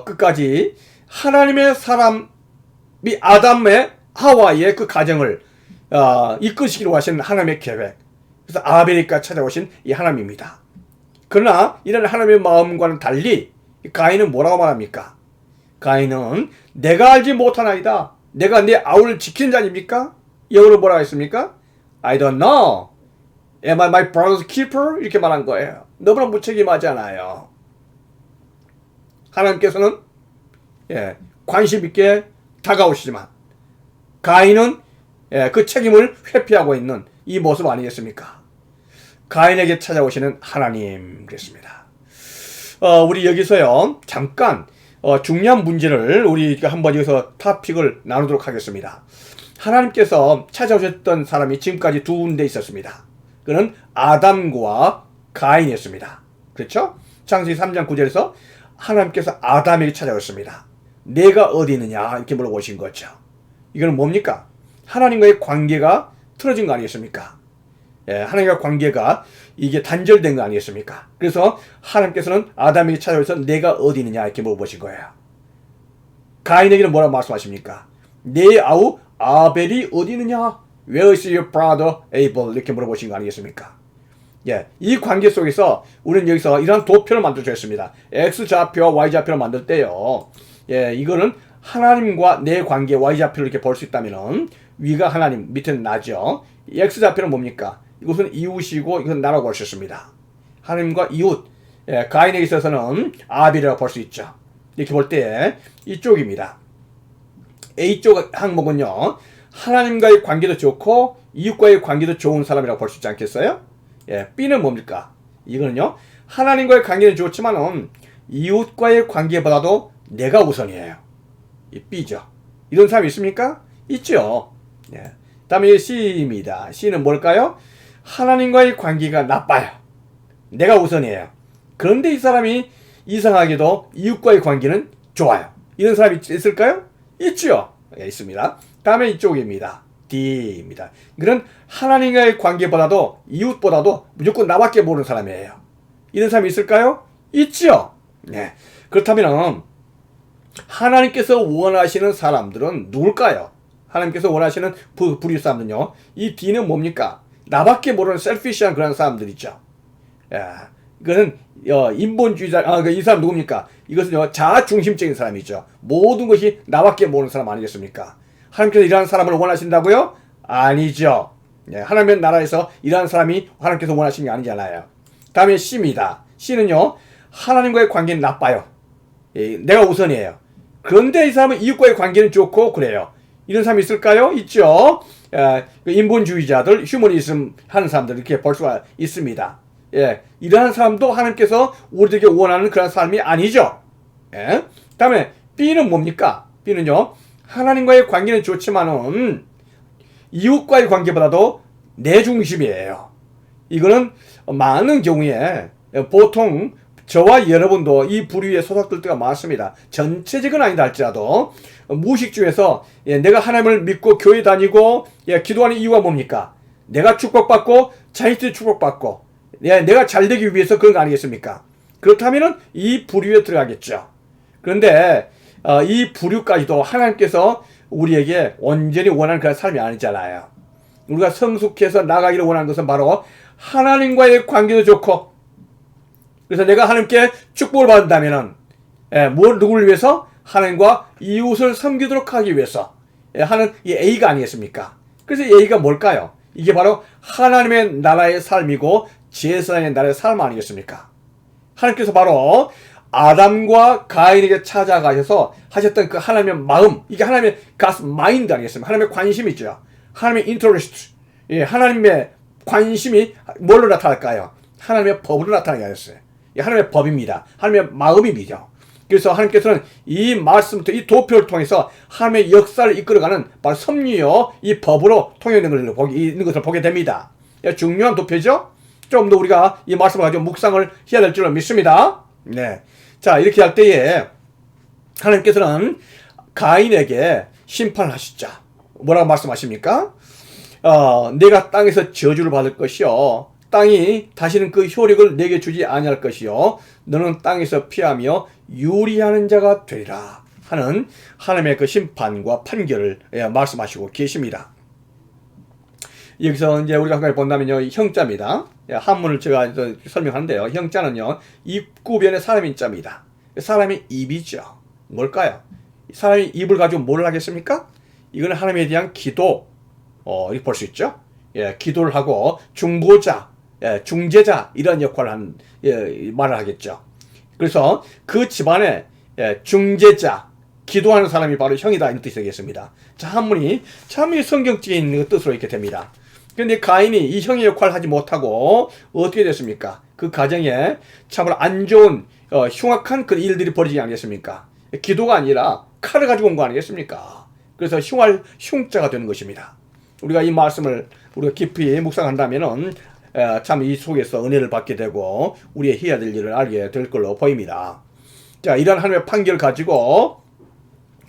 끝까지 하나님의 사람이 아담의 하와의 그 가정을 이끄시기로 하신 하나님의 계획, 그래서 아벨이까지 찾아오신 이 하나님입니다. 그러나 이런 하나님의 마음과는 달리 가인은 뭐라고 말합니까? 가인은 내가 알지 못하나이다, 내가 내 아우를 지키는 자입니까? 영어로 뭐라고 했습니까? I don't know. Am I my brother's keeper? 이렇게 말한 거예요. 너무나 무책임하잖아요. 하나님께서는 관심 있게 다가오시지만 가인은 그 책임을 회피하고 있는 이 모습 아니겠습니까? 가인에게 찾아오시는 하나님 그랬습니다. 우리 여기서요 잠깐 중요한 문제를 우리 한번 여기서 토픽을 나누도록 하겠습니다. 하나님께서 찾아오셨던 사람이 지금까지 두 군데 있었습니다. 그는 아담과 가인이었습니다. 그렇죠? 창세기 3장 9절에서 하나님께서 아담에게 찾아오셨습니다. 내가 어디 있느냐 이렇게 물어보신 거죠. 이거는 뭡니까? 하나님과의 관계가 틀어진 거 아니겠습니까? 하나님과 관계가 이게 단절된 거 아니겠습니까? 그래서 하나님께서는 아담에게 찾아오셔서 내가 어디 있느냐 이렇게 물어보신 거예요. 가인에게는 뭐라고 말씀하십니까? 내 아우 아벨이 어디 있느냐? Where is your brother Abel? 이렇게 물어보신 거 아니겠습니까? 이 관계 속에서 우리는 여기서 이런 도표를 만들어줬습니다. X좌표와 Y좌표를 만들 때요. 이거는 하나님과 내 관계 Y좌표를 이렇게 볼 수 있다면은 위가 하나님, 밑에는 나죠. X좌표는 뭡니까? 이것은 이웃이고 이것은 나라고 볼 수 있습니다. 하나님과 이웃, 가인에게 있어서는 아벨이라고 볼 수 있죠. 이렇게 볼 때 이쪽입니다. A쪽 항목은요. 하나님과의 관계도 좋고 이웃과의 관계도 좋은 사람이라고 볼 수 있지 않겠어요? B는 뭡니까? 이거는요. 하나님과의 관계는 좋지만은 이웃과의 관계보다도 내가 우선이에요. 이 B죠. 이런 사람이 있습니까? 있죠. 다음에 C입니다. C는 뭘까요? 하나님과의 관계가 나빠요. 내가 우선이에요. 그런데 이 사람이 이상하게도 이웃과의 관계는 좋아요. 이런 사람이 있을까요? 있죠. 있습니다. 다음에 이쪽입니다. D입니다. 이거는 하나님과의 관계보다도 이웃보다도 무조건 나밖에 모르는 사람이에요. 이런 사람이 있을까요? 있죠. 그렇다면 하나님께서 원하시는 사람들은 누굴까요? 하나님께서 원하시는 부류 사람들은요. 이 D는 뭡니까? 나밖에 모르는 셀피시한 그런 사람들이죠. 이거는 인본주의자. 이 사람 누굽니까? 이것은요 자아중심적인 사람이죠. 모든 것이 나밖에 모르는 사람 아니겠습니까? 하나님께서 이러한 사람을 원하신다고요? 아니죠. 하나님의 나라에서 이러한 사람이 하나님께서 원하시는 게 아니잖아요. 다음에 C입니다. C는요 하나님과의 관계는 나빠요. 내가 우선이에요. 그런데 이 사람은 이웃과의 관계는 좋고 그래요. 이런 사람이 있을까요? 있죠. 인본주의자들, 휴머니즘 하는 사람들 이렇게 볼 수가 있습니다. 이러한 사람도 하나님께서 우리에게 원하는 그런 사람이 아니죠. 다음에 B는 뭡니까? B는요 하나님과의 관계는 좋지만은 이웃과의 관계보다도 내 중심이에요. 이거는 많은 경우에 보통 저와 여러분도 이 부류에 소속될 때가 많습니다. 전체적은 아니다 할지라도 무의식주에서 내가 하나님을 믿고 교회 다니고 기도하는 이유가 뭡니까? 내가 축복받고 자식들이 축복받고 내가 잘되기 위해서 그런 거 아니겠습니까? 그렇다면 이 부류에 들어가겠죠. 그런데 이 부류까지도 하나님께서 우리에게 온전히 원하는 그런 삶이 아니잖아요. 우리가 성숙해서 나가기를 원하는 것은 바로 하나님과의 관계도 좋고, 그래서 내가 하나님께 축복을 받는다면은 누구를 위해서? 하나님과 이웃을 섬기도록 하기 위해서 하는 이 A가 아니겠습니까? 그래서 A가 뭘까요? 이게 바로 하나님의 나라의 삶이고 제사장의 나라의 삶 아니겠습니까? 하나님께서 바로 아담과 가인에게 찾아가셔서 하셨던 그 하나님의 마음, 이게 하나님의 가스 마인드 아니겠습니까? 하나님의 관심이죠. 하나님의 인터레스트, 하나님의 관심이 뭘로 나타날까요? 하나님의 법으로 나타나게 하셨어요. 하나님의 법입니다. 하나님의 마음입니다. 그래서 하나님께서는 이 말씀부터 이 도표를 통해서 하나님의 역사를 이끌어가는 바로 섭리요 이 법으로 통용되는 것을 보게 됩니다. 중요한 도표죠. 좀 더 우리가 이 말씀을 가지고 묵상을 해야 될 줄로 믿습니다. 자, 이렇게 할 때에 하나님께서는 가인에게 심판을 하시죠. 뭐라고 말씀하십니까? 내가 땅에서 저주를 받을 것이요, 땅이 다시는 그 효력을 내게 주지 아니할 것이요, 너는 땅에서 피하며 유리하는 자가 되리라 하는 하나님의 그 심판과 판결을 말씀하시고 계십니다. 여기서 이제 우리가 한 가지 본다면요, 형자입니다. 한문을 제가 설명하는데요, 형자는요 입구변의 사람인 자입니다. 사람의 입이죠. 뭘까요? 사람이 입을 가지고 뭘 하겠습니까? 이거는 하나님에 대한 기도, 이렇게 볼 수 있죠. 기도를 하고 중보자, 중재자 이런 역할을 한 말을 하겠죠. 그래서 그 집안에 중재자, 기도하는 사람이 바로 형이다 이런 뜻이 되겠습니다. 자, 한문이 참 성경적인 뜻으로 이렇게 됩니다. 그런데 가인이 이 형의 역할을 하지 못하고 어떻게 됐습니까? 그 가정에 참으로 안 좋은 흉악한 그 일들이 벌어지지 않겠습니까? 기도가 아니라 칼을 가지고 온 거 아니겠습니까? 그래서 흉자가 되는 것입니다. 우리가 이 말씀을 우리가 깊이 묵상한다면은 참 이 속에서 은혜를 받게 되고 우리의 해야 될 일을 알게 될 걸로 보입니다. 자, 이런 하나님의 판결을 가지고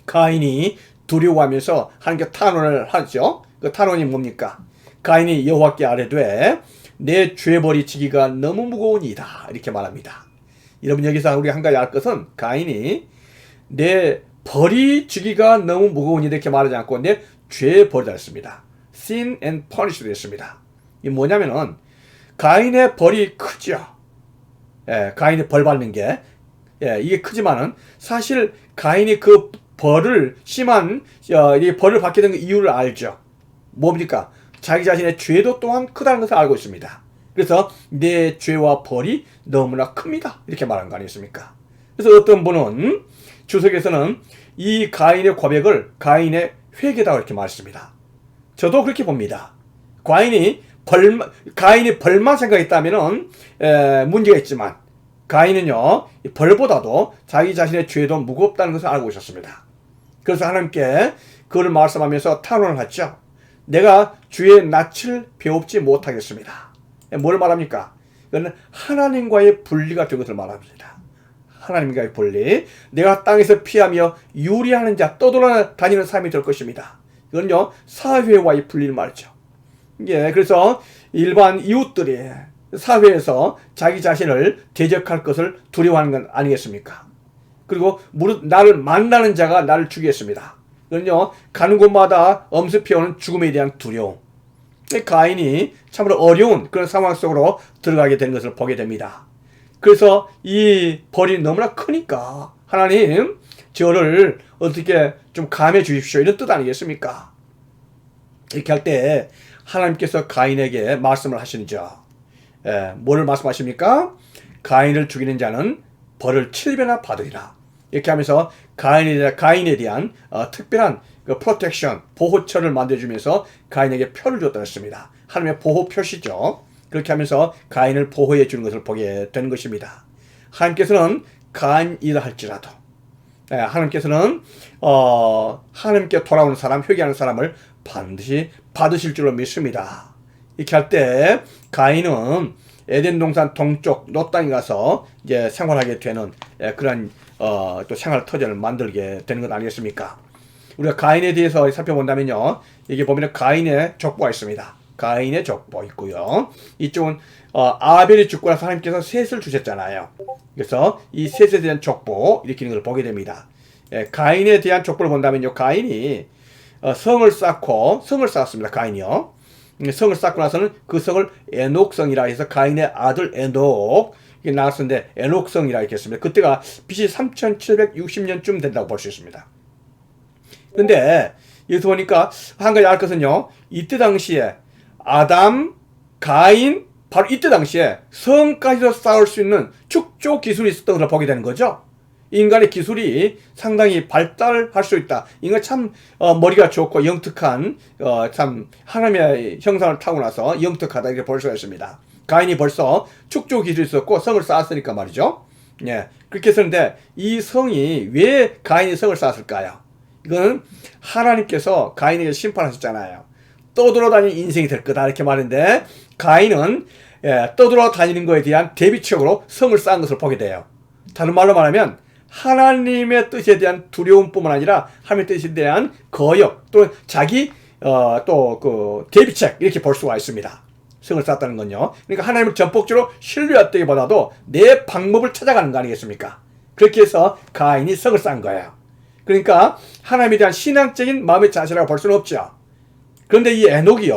가인이 두려워하면서 하나님께 탄원을 하죠. 그 탄원이 뭡니까? 가인이 여호와께 아뢰되 내 죄벌이 지기가 너무 무거우니이다 이렇게 말합니다. 여러분, 여기서 우리 한 가지 알 것은 가인이 내 벌이 지기가 너무 무거우니 이렇게 말하지 않고 내 죄벌이다 했습니다. sin and punish도 했습니다. 이게 뭐냐면은 가인의 벌이 크죠. 가인이 벌 받는 게 이게 크지만은 사실 가인이 그 벌을 심한 이 벌을 받게 된 이유를 알죠. 뭡니까? 자기 자신의 죄도 또한 크다는 것을 알고 있습니다. 그래서 내 죄와 벌이 너무나 큽니다 이렇게 말한 거 아니겠습니까? 그래서 어떤 분은 주석에서는 이 가인의 고백을 가인의 회개다 이렇게 말했습니다. 저도 그렇게 봅니다. 가인이 벌만 생각했다면은 문제가 있지만 가인은요 벌보다도 자기 자신의 죄도 무겁다는 것을 알고 있었습니다. 그래서 하나님께 그를 말씀하면서 탄원을 했죠. 내가 주의 낯을 배웁지 못하겠습니다. 뭘 말합니까? 이거는 하나님과의 분리가 된 것을 말합니다. 하나님과의 분리. 내가 땅에서 피하며 유리하는 자, 떠돌아다니는 삶이 될 것입니다. 이건요 사회와의 분리를 말이죠. 그래서 일반 이웃들이 사회에서 자기 자신을 대적할 것을 두려워하는 건 아니겠습니까? 그리고 나를 만나는 자가 나를 죽이겠습니다. 그건요 가는 곳마다 엄습해오는 죽음에 대한 두려움. 가인이 참으로 어려운 그런 상황 속으로 들어가게 된 것을 보게 됩니다. 그래서 이 벌이 너무나 크니까 하나님 저를 어떻게 좀 감해 주십시오 이런 뜻 아니겠습니까? 이렇게 할 때 하나님께서 가인에게 말씀을 하시는죠. 뭐를 말씀하십니까? 가인을 죽이는 자는 벌을 7배나 받으리라. 이렇게 하면서 가인에 대한 특별한 그 프로텍션, 보호처를 만들어주면서 가인에게 표를 줬다고 했습니다. 하나님의 보호 표시죠. 그렇게 하면서 가인을 보호해 주는 것을 보게 되는 것입니다. 하나님께서는 가인이라 할지라도 하나님께서는 하나님께 돌아오는 사람, 회개하는 사람을 반드시 받으실 줄로 믿습니다. 이렇게 할 때 가인은 에덴 동산 동쪽 롯 땅에 가서 이제 생활하게 되는 그런 또 생활 터전을 만들게 되는 것 아니겠습니까? 우리가 가인에 대해서 살펴본다면요, 여기 보면 가인의 족보가 있습니다. 가인의 족보 있고요. 이쪽은 아벨이 죽고 나서 하나님께서 셋을 주셨잖아요. 그래서 이 셋에 대한 족보 이렇게 있는 걸 보게 됩니다. 가인에 대한 족보를 본다면요, 가인이 성을 쌓았습니다. 가인이요. 성을 쌓고 나서는 그 성을 에녹성이라 해서 가인의 아들 에녹 이게 나왔었는데 에녹성이라 이렇게 했습니다. 그때가 BC 3760년쯤 된다고 볼 수 있습니다. 근데 여기서 보니까 한 가지 알 것은요, 이때 당시에 아담, 가인, 바로 이때 당시에 성까지도 쌓을 수 있는 축조 기술이 있었던 것을 보게 되는 거죠. 인간의 기술이 상당히 발달할 수 있다. 인간 참 머리가 좋고 영특한 참 하나님의 형상을 타고 나서 영특하다 이렇게 볼 수가 있습니다. 가인이 벌써 축조 기술이 있었고 성을 쌓았으니까 말이죠. 그렇게 했었는데 이 성이 왜 가인이 성을 쌓았을까요? 이건 하나님께서 가인에게 심판하셨잖아요. 떠돌아다니는 인생이 될 거다 이렇게 말했는데 가인은 떠돌아다니는 거에 대한 대비책으로 성을 쌓은 것을 보게 돼요. 다른 말로 말하면 하나님의 뜻에 대한 두려움뿐만 아니라 하나님의 뜻에 대한 거역 또는 자기 또 그 대비책 이렇게 볼 수가 있습니다. 성을 쌓았다는 건요. 그러니까 하나님을 전폭적으로 신뢰했다기보다도 내 방법을 찾아가는 거 아니겠습니까? 그렇게 해서 가인이 성을 쌓은 거예요. 그러니까 하나님에 대한 신앙적인 마음의 자세라고 볼 수는 없죠. 그런데 이 에녹이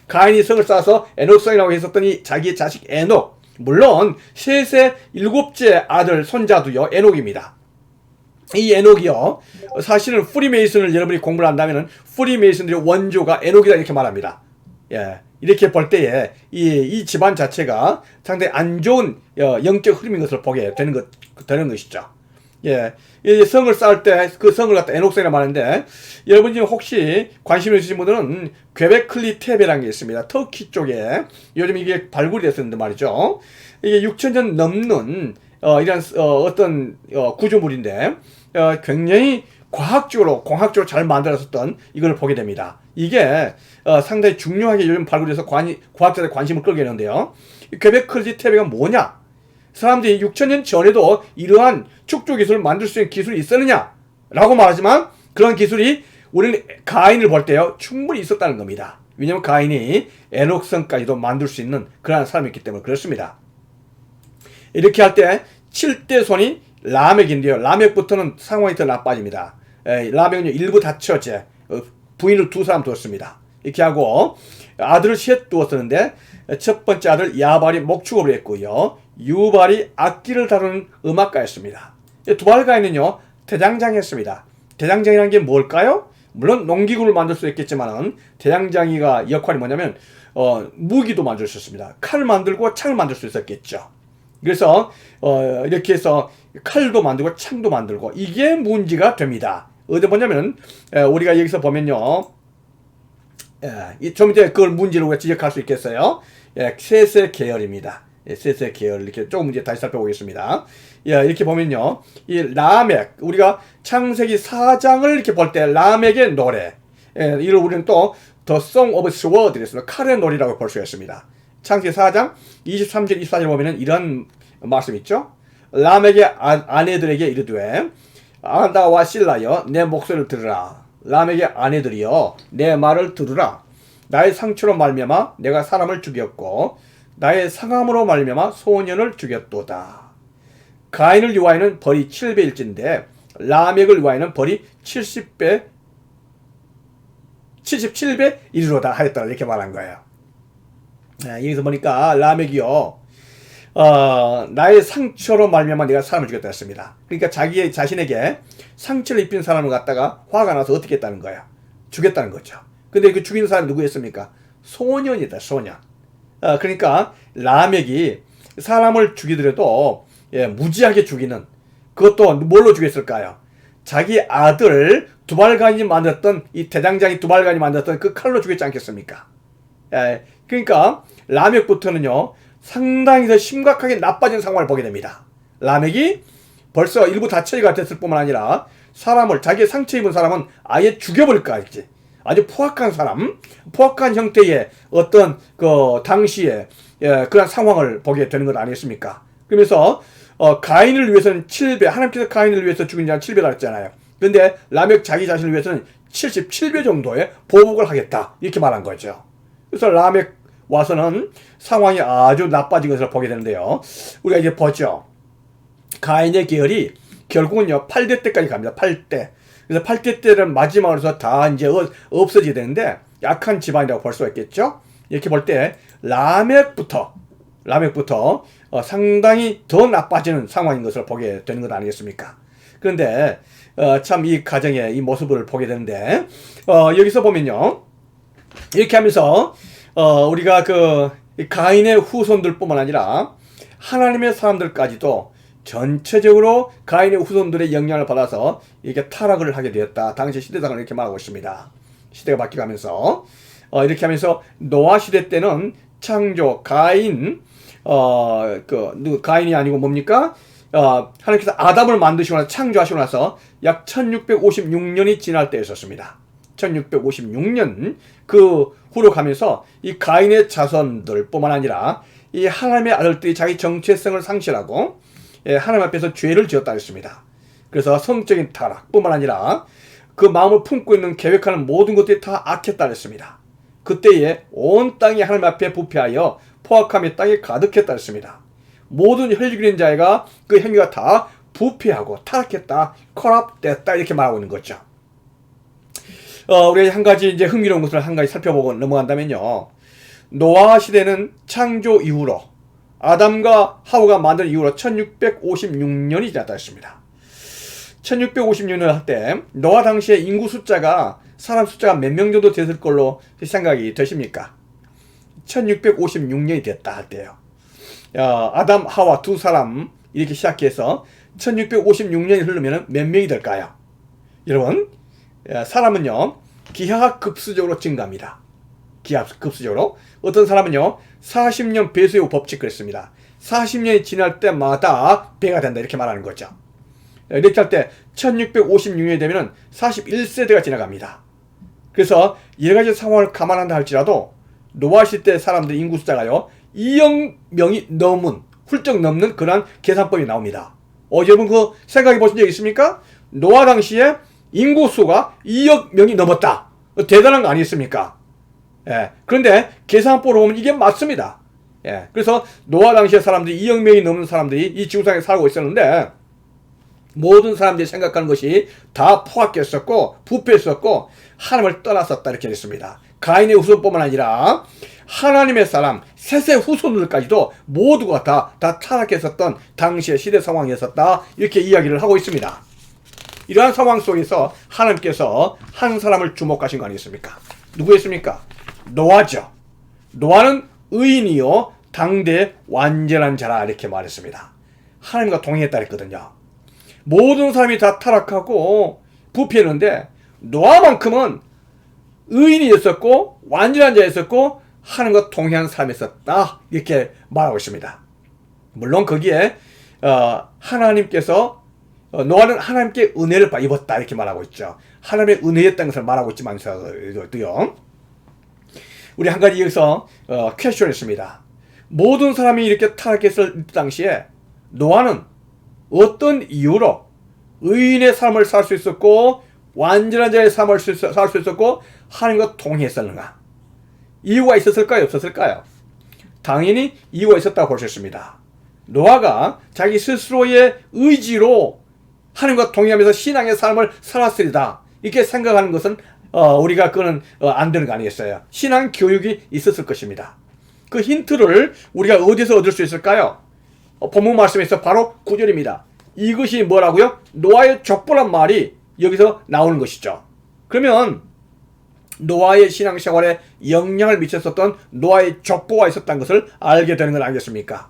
가인이 성을 쌓아서 에녹성이라고 했었더니 자기의 자식 에녹, 물론 셋의 7째 아들 손자도요 에녹입니다. 이 에녹이요 사실은 프리메이슨을 여러분이 공부를 한다면은 프리메이슨들의 원조가 에녹이다 이렇게 말합니다. 이렇게 볼 때에 이 집안 자체가 상당히 안 좋은 영적 흐름인 것을 보게 되는 것이죠. 예, 이 성을 쌓을 때 그 성을 갖다 에녹성이라고 하는데, 여러분 지금 혹시 관심 있으신 분들은 괴베클리 테베라는 게 있습니다. 터키 쪽에 요즘 이게 발굴이 됐었는데 말이죠. 이게 6,000년 넘는 이런 어떤 구조물인데 굉장히 과학적으로 공학적으로 잘 만들어졌던 이걸 보게 됩니다. 이게 상당히 중요하게 요즘 발굴돼서 과학자들의 관심을 끌게 되는데요. 괴베클리 테베가 뭐냐? 사람들이 6,000년 전에도 이러한 축조 기술을 만들 수 있는 기술이 있었느냐? 라고 말하지만 그런 기술이 우리는 가인을 볼 때요 충분히 있었다는 겁니다. 왜냐하면 가인이 에녹성까지도 만들 수 있는 그러한 사람이었기 때문에 그렇습니다. 이렇게 할 때 7대 손이 라멕인데요. 라멕부터는 상황이 더 나빠집니다. 라멕은 일부 다처제 부인을 2사람 두었습니다. 이렇게 하고 아들을 셋 두었었는데 첫 번째 아들 야발이 목축업을 했고요. 유발이 악기를 다루는 음악가였습니다. 두발가인은요 대장장이었습니다. 대장장이라는 게 뭘까요? 물론 농기구를 만들 수 있겠지만은 대장장이가 역할이 뭐냐면 무기도 만들 수 있습니다. 칼을 만들고 창을 만들 수 있었겠죠. 그래서 이렇게 해서 칼도 만들고 창도 만들고 이게 문제가 됩니다. 어디 보냐면 우리가 여기서 보면요, 좀 이제 그걸 문제로 우리가 지적할 수 있겠어요. 셋의 계열입니다. 셋의 계열 이렇게 조금 이제 다시 살펴보겠습니다. 이렇게 보면요, 이 라멕 우리가 창세기 4장을 이렇게 볼 때 라멕의 노래, 이를 우리는 또 The Song of Sword 그래서 칼의 노래라고 볼 수가 있습니다. 창세기 4장 23절 24절 보면은 이런 말씀 있죠. 라멕의 아내들에게 이르되 아다와 실라여 내 목소리를 들으라. 라멕의 아내들이여 내 말을 들으라. 나의 상처로 말미암아 내가 사람을 죽였고 나의 상함으로 말미암아 소년을 죽였도다. 가인을 위하여는 벌이 7배일진데 라멕을 위하여는 벌이 77배 이르로다 하였다 이렇게 말한 거예요. 여기서 보니까 라멕이요 나의 상처로 말미암아 내가 사람을 죽였다 했습니다. 그러니까 자신에게 상처를 입힌 사람을 갖다가 화가 나서 어떻게 했다는 거예요? 죽였다는 거죠. 근데 그 죽인 사람이 누구였습니까? 소년이다, 소년. 그러니까 라멕이 사람을 죽이더라도 무지하게 죽이는, 그것도 뭘로 죽였을까요? 자기 아들 두발간이 만들었던 이 대장장이 두발간이 만들었던 그 칼로 죽였지 않겠습니까? 그러니까 라멕부터는요 상당히 더 심각하게 나빠진 상황을 보게 됩니다. 라멕이 벌써 일부 다처리가 됐을 뿐만 아니라 사람을, 자기의 상처 입은 사람은 아예 죽여버릴까 할지, 아주 포악한 사람, 포악한 형태의 어떤 그 당시에 그런 상황을 보게 되는 것 아니겠습니까? 그러면서 가인을 위해서는 7배, 하나님께서 가인을 위해서 죽인 자는 7배라 했잖아요. 그런데 라멕 자기 자신을 위해서는 77배 정도의 보복을 하겠다 이렇게 말한 거죠. 그래서 라멕 와서는 상황이 아주 나빠진 것을 보게 되는데요. 우리가 이제 보죠. 가인의 계열이 결국은요 8대 때까지 갑니다. 8대. 그래서 8대 때를 마지막으로서 다 이제 없어지게 되는데 약한 집안이라고 볼 수가 있겠죠. 이렇게 볼 때 라멕부터 상당히 더 나빠지는 상황인 것을 보게 되는 것 아니겠습니까? 그런데 참 이 가정의 이 모습을 보게 되는데 여기서 보면요 이렇게 하면서 우리가 그 가인의 후손들뿐만 아니라 하나님의 사람들까지도 전체적으로 가인의 후손들의 영향을 받아서 이렇게 타락을 하게 되었다. 당시 시대상을 이렇게 말하고 있습니다. 시대가 바뀌어가면서 이렇게 하면서 노아 시대 때는 창조 가인 가인이 아니고 뭡니까? 하나님께서 아담을 만드시고 나서 창조하시고 나서 약 1656년이 지날 때였었습니다. 1656년 그 후로 가면서 이 가인의 자손들 뿐만 아니라 이 하나님의 아들들이 자기 정체성을 상실하고 하나님 앞에서 죄를 지었다 했습니다. 그래서 성적인 타락 뿐만 아니라 그 마음을 품고 있는 계획하는 모든 것들이 다 악했다 했습니다. 그때에 온 땅이 하나님 앞에 부패하여 포악함이 땅에 가득했다 했습니다. 모든 혈육인 자가 그 행위가 다 부패하고 타락했다, 컬업됐다 이렇게 말하고 있는 거죠. 우리 한 가지 이제 흥미로운 것을 한 가지 살펴보고 넘어간다면요. 노아 시대는 창조 이후로 아담과 하와가 만든 이후로 1656년이 지났다 했습니다. 1656년 할 때 노아 당시에 인구 숫자가 사람 숫자가 몇 명 정도 됐을 걸로 생각이 되십니까? 1656년이 됐다 할 때요. 아담 하와 두 사람 이렇게 시작해서 1656년이 흐르면 몇 명이 될까요? 여러분, 사람은요 기하급수적으로 증가합니다. 기하급수적으로. 어떤 사람은요 40년 배수의 법칙 그랬습니다. 40년이 지날 때마다 배가 된다 이렇게 말하는 거죠. 이렇게 할 때 1656년이 되면 41세대가 지나갑니다. 그래서 여러가지 상황을 감안한다 할지라도 노아 시대 사람들 인구 숫자가요 2억 명이 훌쩍 넘는 그러한 계산법이 나옵니다. 여러분 그 생각해 보신 적 있습니까? 노아 당시에 인구수가 2억 명이 넘었다. 대단한 거 아니겠습니까? 예. 그런데 계산법으로 보면 이게 맞습니다. 예. 그래서 노아 당시에 사람들이 2억 명이 넘는 사람들이 이 지구상에 살고 있었는데 모든 사람들이 생각하는 것이 다 포악했었고 부패했었고 하나님을 떠났었다 이렇게 됐습니다. 가인의 후손뿐만 아니라 하나님의 사람 셋의 후손들까지도 모두가 다 타락했었던 당시의 시대 상황이었었다 이렇게 이야기를 하고 있습니다. 이러한 상황 속에서 하나님께서 한 사람을 주목하신 거 아니겠습니까? 누구였습니까? 노아죠. 노아는 의인이요 당대 완전한 자라 이렇게 말했습니다. 하나님과 동행했다 했거든요. 모든 사람이 다 타락하고 부패했는데 노아만큼은 의인이었었고 완전한 자였었고 하나님과 동행한 사람이었었다 이렇게 말하고 있습니다. 물론 거기에 하나님께서 노아는 하나님께 은혜를 입었다 이렇게 말하고 있죠. 하나님의 은혜였다는 것을 말하고 있지만서도요. 우리 한 가지 여기서 퀘스천했습니다. 모든 사람이 이렇게 타락했을 당시에 노아는 어떤 이유로 의인의 삶을 살 수 있었고 완전한 자의 삶을 살 수 있었고 하나님과 동행했었는가? 이유가 있었을까요? 없었을까요? 당연히 이유가 있었다고 볼 수 있습니다. 노아가 자기 스스로의 의지로 하나님과 동행하면서 신앙의 삶을 살았으리다 이렇게 생각하는 것은 우리가 그거는 안 되는 거 아니겠어요? 신앙 교육이 있었을 것입니다. 그 힌트를 우리가 어디서 얻을 수 있을까요? 본문 말씀에서 바로 9절입니다. 이것이 뭐라고요? 노아의 족보란 말이 여기서 나오는 것이죠. 그러면 노아의 신앙생활에 영향을 미쳤었던 노아의 족보가 있었다는 것을 알게 되는 건 아니겠습니까?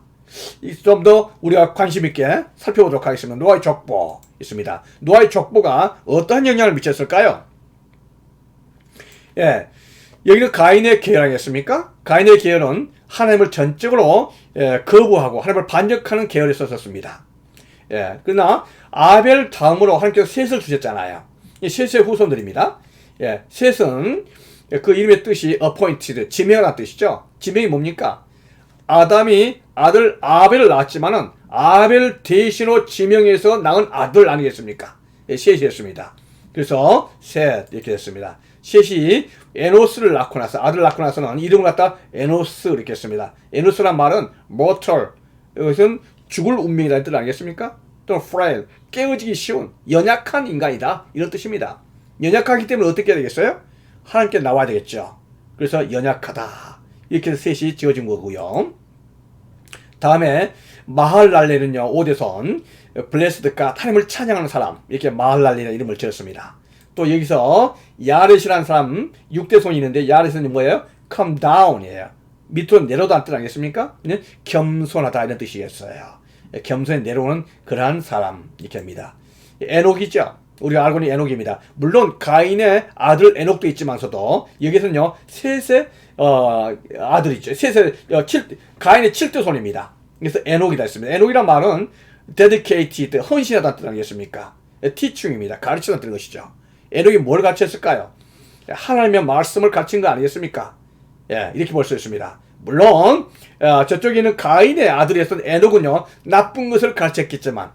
좀 더 우리가 관심 있게 살펴보도록 하겠습니다. 노아의 족보 있습니다. 노아의 족보가 어떠한 영향을 미쳤을까요? 예, 여기는 가인의 계열 아니겠습니까? 가인의 계열은 하나님을 전적으로 거부하고 하나님을 반역하는 계열에 있었습니다. 예, 그러나 아벨 다음으로 하나님께서 셋을 주셨잖아요. 이 셋의 후손들입니다. 예, 셋은 그 이름의 뜻이 appointed, 지명한 뜻이죠. 지명이 뭡니까? 아담이 아들 아벨을 낳았지만은 아벨 대신으로 지명해서 낳은 아들 아니겠습니까? 예, 셋이었습니다. 그래서 셋 이렇게 됐습니다. 셋이 에노스를 낳고 나서 아들을 낳고 나서는 이름을 갖다 에노스 이렇게 했습니다. 에노스란 말은 mortal, 이것은 죽을 운명이라는 뜻 아니겠습니까? 또 frail, 깨어지기 쉬운 연약한 인간이다 이런 뜻입니다. 연약하기 때문에 어떻게 해야 되겠어요? 하나님께 나와야 되겠죠. 그래서 연약하다 이렇게 해서 셋이 지어진 거고요. 다음에 마할랄레는요 오대손 blessed God, 하나님을 찬양하는 사람 이렇게 마할랄레라는 이름을 지었습니다. 또 여기서 야렛이라는 사람 6대손이 있는데 야렛은 뭐예요? come down이에요. 밑으로 내려오다는 뜻 아니겠습니까? 겸손하다 이런 뜻이겠어요. 겸손에 내려오는 그러한 사람 이렇게 합니다. 에녹이죠. 우리가 알고 있는 에녹입니다. 물론 가인의 아들 에녹도 있지만서도 여기서는요 셋의 아들이죠. 가인의 7대손입니다. 그래서 에녹이다 했습니다. 에녹이란 말은 dedicated, 헌신하다는 뜻 아니겠습니까? teaching입니다. 가르치다는 것이죠. 에녹이 뭘 가르쳤을까요? 하나님의 말씀을 가르친 거 아니겠습니까? 예, 이렇게 볼 수 있습니다. 물론 저쪽에 있는 가인의 아들이었던 에녹은요 나쁜 것을 가르쳤겠지만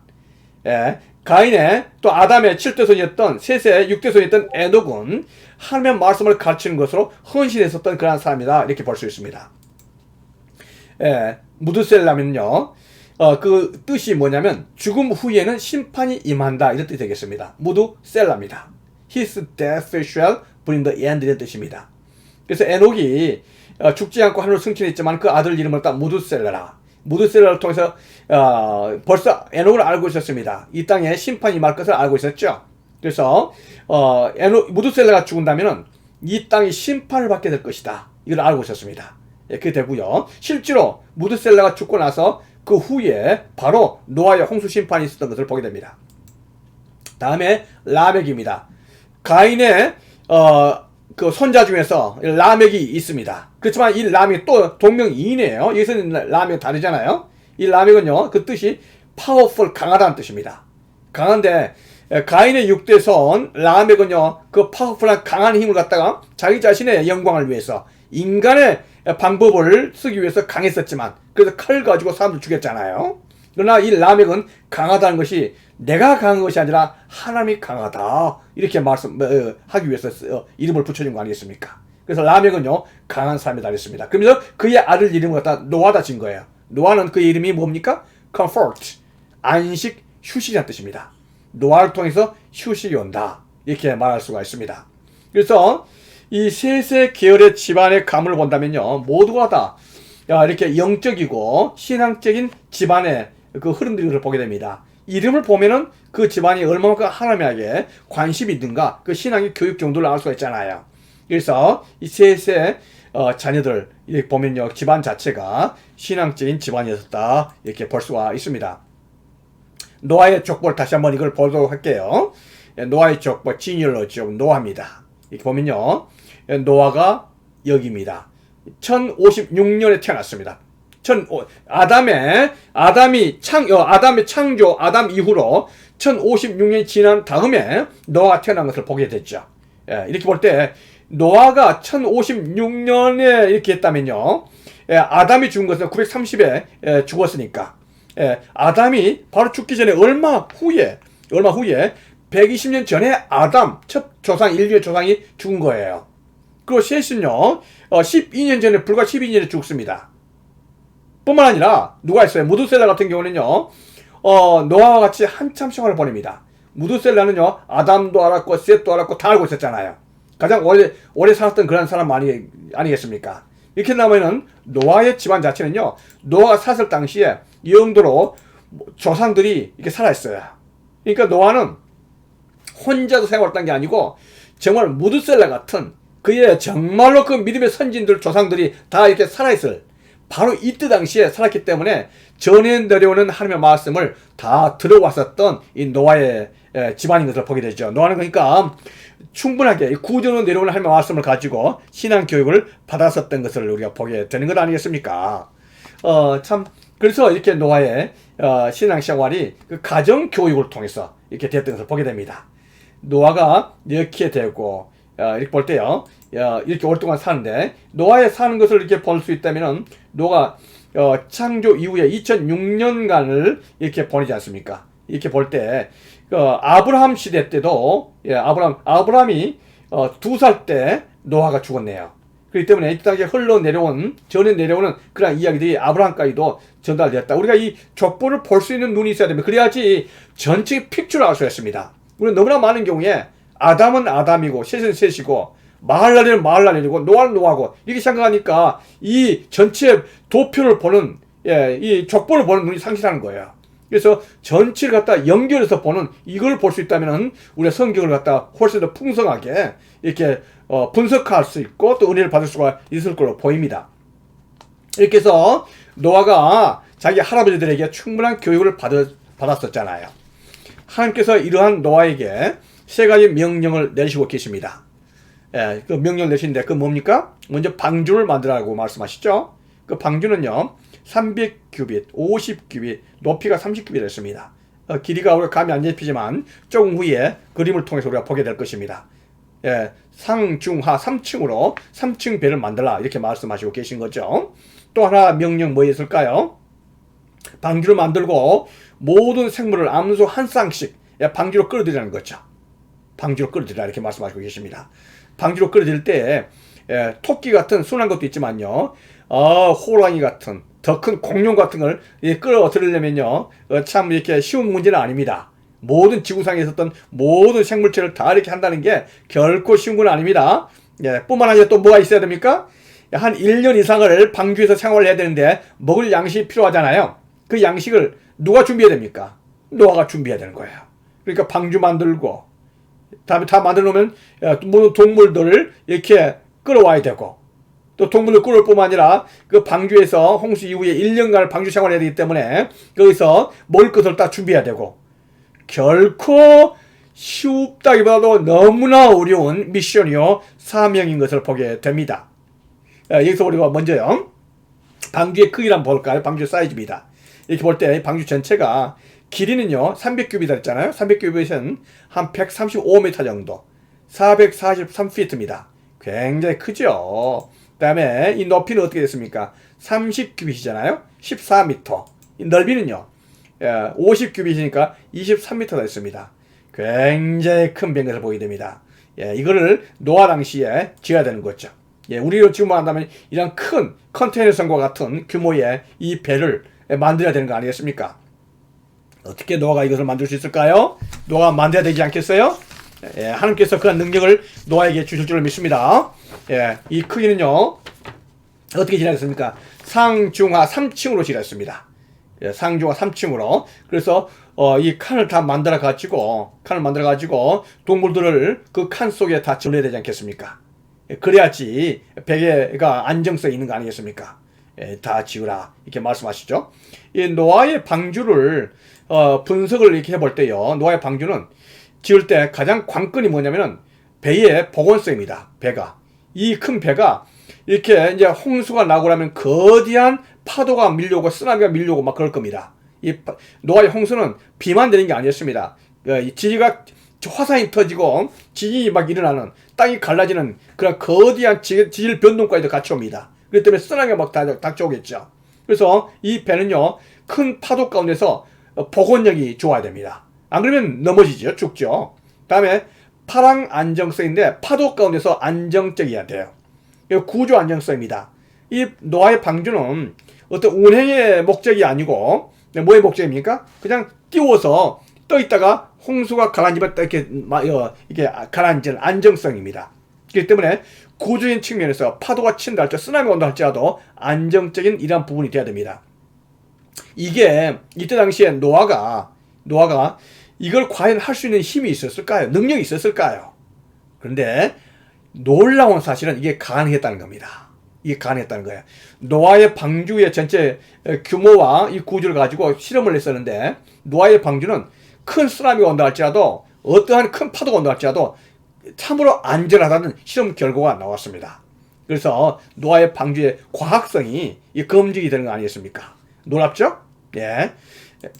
가인의 또 아담의 7대손이었던 셋의 6대손이었던 에녹은 하나님의 말씀을 가르치는 것으로 헌신했었던 그런 사람이다 이렇게 볼 수 있습니다. 무드셀라면요 그 뜻이 뭐냐면 죽음 후에는 심판이 임한다 이런 뜻이 되겠습니다. 무드셀라입니다. His death shall bring the end 이런 뜻입니다. 그래서 에녹이 죽지 않고 하늘로 승천했지만 그 아들 이름을 딱 무드셀라를 통해서 벌써 에녹을 알고 있었습니다. 이 땅에 심판이 임할 것을 알고 있었죠. 그래서 무드셀라가 죽은다면은 이 땅이 심판을 받게 될 것이다. 이걸 알고 있었습니다. 예, 그게 되고요. 실제로 무드셀라가 죽고 나서 그 후에 바로 노아의 홍수 심판이 있었던 것을 보게 됩니다. 다음에 라멕입니다. 가인의 그 손자 중에서 라멕이 있습니다. 그렇지만 이 라멕이 또 동명이인이에요. 여기서는 라멕 다르잖아요. 이 라멕은요, 그 뜻이 powerful, 강하다는 뜻입니다. 강한데 가인의 6대손 라멕은요, 그 파워풀한 강한 힘을 갖다가 자기 자신의 영광을 위해서 인간의 방법을 쓰기 위해서 강했었지만, 그래서 칼 가지고 사람들 죽였잖아요. 그러나 이 라멕은 강하다는 것이 내가 강한 것이 아니라 하나님이 강하다, 이렇게 말씀하기 위해서 이름을 붙여준 거 아니겠습니까? 그래서 라멕은요, 강한 사람이다 그랬습니다. 그러면서 그의 아들 이름을 갖다 노아다 진 거예요. 노아는 그의 이름이 뭡니까? comfort, 안식, 휴식이라는 뜻입니다. 노아를 통해서 휴식이 온다, 이렇게 말할 수가 있습니다. 그래서 이 셋의 계열의 집안의 가문을 본다면요, 모두가 다 이렇게 영적이고 신앙적인 집안의 그 흐름들을 보게 됩니다. 이름을 보면은 그 집안이 얼마만큼 하나님에게 관심이 있는가, 그 신앙의 교육 정도를 알 수가 있잖아요. 그래서 이 셋의 자녀들 이렇게 보면요, 집안 자체가 신앙적인 집안이었다, 이렇게 볼 수가 있습니다. 노아의 족보를 다시 한번 이걸 보도록 할게요. 노아의 족보, 지니얼로지 노아입니다. 이렇게 보면요, 노아가 여기입니다. 1056년에 태어났습니다. 아담의 창조, 아담 이후로 1056년이 지난 다음에 노아가 태어난 것을 보게 됐죠. 이렇게 볼 때 노아가 1056년에 이렇게 했다면요, 아담이 죽은 것은 930에 죽었으니까, 아담이 바로 죽기 전에 얼마 후에 120년 전에 아담 첫 조상, 인류의 조상이 죽은 거예요. 그리고 셋은요, 12년 전에, 불과 12년에 죽습니다. 뿐만 아니라 누가 있어요? 무드셀라 같은 경우는요, 노아와 같이 한참 생활을 보냅니다. 무드셀라는요, 아담도 알았고 셋도 알았고 다 알고 있었잖아요. 가장 오래 살았던 그런 사람 아니겠습니까? 이렇게 나면은 노아의 집안 자체는요, 노아가 살았을 당시에 이 정도로 조상들이 이렇게 살아있어요. 그러니까 노아는 혼자서 생활했던 게 아니고 정말 무드셀라 같은 그의 정말로 그 믿음의 선진들, 조상들이 다 이렇게 살아있을, 바로 이때 당시에 살았기 때문에 전해 내려오는 하나님의 말씀을 다 들어왔었던 이 노아의 집안인 것을 보게 되죠. 노아는 그러니까 충분하게 구전으로 내려오는 하나님의 말씀을 가지고 신앙 교육을 받았었던 것을 우리가 보게 되는 것 아니겠습니까? 그래서 이렇게 노아의 신앙 생활이 그 가정 교육을 통해서 이렇게 됐던 것을 보게 됩니다. 노아가 이렇게 되고, 이렇게 볼 때요, 이렇게 오랫동안 사는데, 노아의 사는 것을 이렇게 볼 수 있다면은, 노아가 창조 이후에 2006년간을 이렇게 보내지 않습니까? 이렇게 볼 때, 아브라함 시대 때도, 아브라함이 2살 때 노아가 죽었네요. 그렇기 때문에 이 땅에 전해 내려오는 그런 이야기들이 아브라함까지도 전달되었다. 우리가 이 족보를 볼 수 있는 눈이 있어야 됩니다. 그래야지 전체 픽처를 알 수 있습니다. 우리는 너무나 많은 경우에 아담은 아담이고 셋은 셋이고 마할랄은 마할랄이고 노아는 노아고 이렇게 생각하니까 이 전체 도표를 보는, 이 족보를 보는 눈이 상실하는 거예요. 그래서 전체를 갖다 연결해서 보는, 이걸 볼 수 있다면 우리가 성경을 갖다 훨씬 더 풍성하게 이렇게 분석할 수 있고 또 은혜를 받을 수가 있을 걸로 보입니다. 이렇게 해서 노아가 자기 할아버지들에게 충분한 교육을 받았었잖아요. 하나님께서 이러한 노아에게 3가지 명령을 내리시고 계십니다. 그 명령을 내시는데 그 뭡니까? 먼저 방주를 만들라고 말씀하시죠. 그 방주는요, 300규빗, 50규빗, 높이가 30규빗이었습니다. 길이가 우리가 감이 안 잡히지만 조금 후에 그림을 통해서 우리가 보게 될 것입니다. 상중하 3층으로 3층 배를 만들라, 이렇게 말씀하시고 계신 거죠. 또 하나 명령 뭐였을까요? 방주를 만들고 모든 생물을 암소 한 쌍씩 방주로 끌어들이라는 거죠. 방주로 끌어들이라, 이렇게 말씀하시고 계십니다. 방주로 끌어들일 때 토끼 같은 순한 것도 있지만요, 호랑이 같은 더 큰 공룡 같은 걸 끌어들이려면요, 참 이렇게 쉬운 문제는 아닙니다. 모든 지구상에 있었던 모든 생물체를 다 이렇게 한다는 게 결코 쉬운 건 아닙니다. 뿐만 아니라 또 뭐가 있어야 됩니까? 한 1년 이상을 방주에서 생활을 해야 되는데 먹을 양식이 필요하잖아요. 그 양식을 누가 준비해야 됩니까? 노아가 준비해야 되는 거예요. 그러니까 방주 만들고, 다음에 다 만들어 놓으면 모든 동물들을 이렇게 끌어와야 되고, 또 동물을 끌어올 뿐만 아니라 그 방주에서 홍수 이후에 1년간을 방주 생활해야 되기 때문에 거기서 먹을 것을 다 준비해야 되고, 결코 쉽다기보다도 너무나 어려운 미션이요 사명인 것을 보게 됩니다. 여기서 우리가 먼저요 방주의 크기를 한번 볼까요? 방주 사이즈입니다. 이렇게 볼 때 방주 전체가 길이는요 300규빗이라 했잖아요. 300규빗은 한 135m 정도, 443피트입니다. 굉장히 크죠. 그 다음에 이 높이는 어떻게 됐습니까? 30규빗이잖아요. 14m. 이 넓이는요 50규빗이니까 23m가 됐습니다. 굉장히 큰 변경을 보이게 됩니다. 이거를 노아 당시에 지어야 되는 거죠. 우리로 지금 한다면 이런 큰 컨테이너선과 같은 규모의 이 배를 만들어야 되는 거 아니겠습니까? 어떻게 노아가 이것을 만들 수 있을까요? 노아가 만들어야 되지 않겠어요? 하나님께서 그런 능력을 노아에게 주실 줄을 믿습니다. 이 크기는요 어떻게 지나갔습니까? 상중하 3층으로 지났습니다. 상중하 3층으로. 그래서 이 칸을 다 만들어 가지고 동물들을 그 칸 속에 다 집어넣어야 되지 않겠습니까? 그래야지 베개가 안정성이 있는 거 아니겠습니까? 다 지으라 이렇게 말씀하시죠. 이 노아의 방주를 분석을 이렇게 해볼 때요, 노아의 방주는 지을 때 가장 관건이 뭐냐면은 배의 복원성입니다. 배가, 이 큰 배가 이렇게 이제 홍수가 나고 나면 거대한 파도가 밀려오고 쓰나미가 밀려오고 막 그럴 겁니다. 이 노아의 홍수는 비만 되는 게 아니었습니다. 지지가 화산이 터지고 지진이 막 일어나는, 땅이 갈라지는 그런 거대한 지질 변동까지도 같이 옵니다. 그렇기 때문에 쓰나미가 막 닥쳐오겠죠. 그래서 이 배는요 큰 파도 가운데서 복원력이 좋아야 됩니다. 안 그러면 넘어지죠. 죽죠. 다음에 파랑 안정성인데 파도 가운데서 안정적이어야 돼요. 구조 안정성입니다. 이 노아의 방주는 어떤 운행의 목적이 아니고 뭐의 목적입니까? 그냥 띄워서 떠 있다가 홍수가 가라앉으면 이렇게 가라앉는 안정성입니다. 그렇기 때문에 구조적인 측면에서 파도가 친다 할지라도 쓰나미가 온다 할지라도 안정적인 이러한 부분이 돼야 됩니다. 이게 이때 당시에 노아가 이걸 과연 할 수 있는 힘이 있었을까요? 능력이 있었을까요? 그런데 놀라운 사실은 이게 가능했다는 겁니다. 이게 가능했다는 거예요. 노아의 방주의 전체 규모와 이 구조를 가지고 실험을 했었는데, 노아의 방주는 큰 쓰나미가 온다 할지라도, 어떠한 큰 파도가 온다 할지라도 참으로 안전하다는 실험 결과가 나왔습니다. 그래서 노아의 방주의 과학성이 검증이 되는 거 아니겠습니까? 놀랍죠?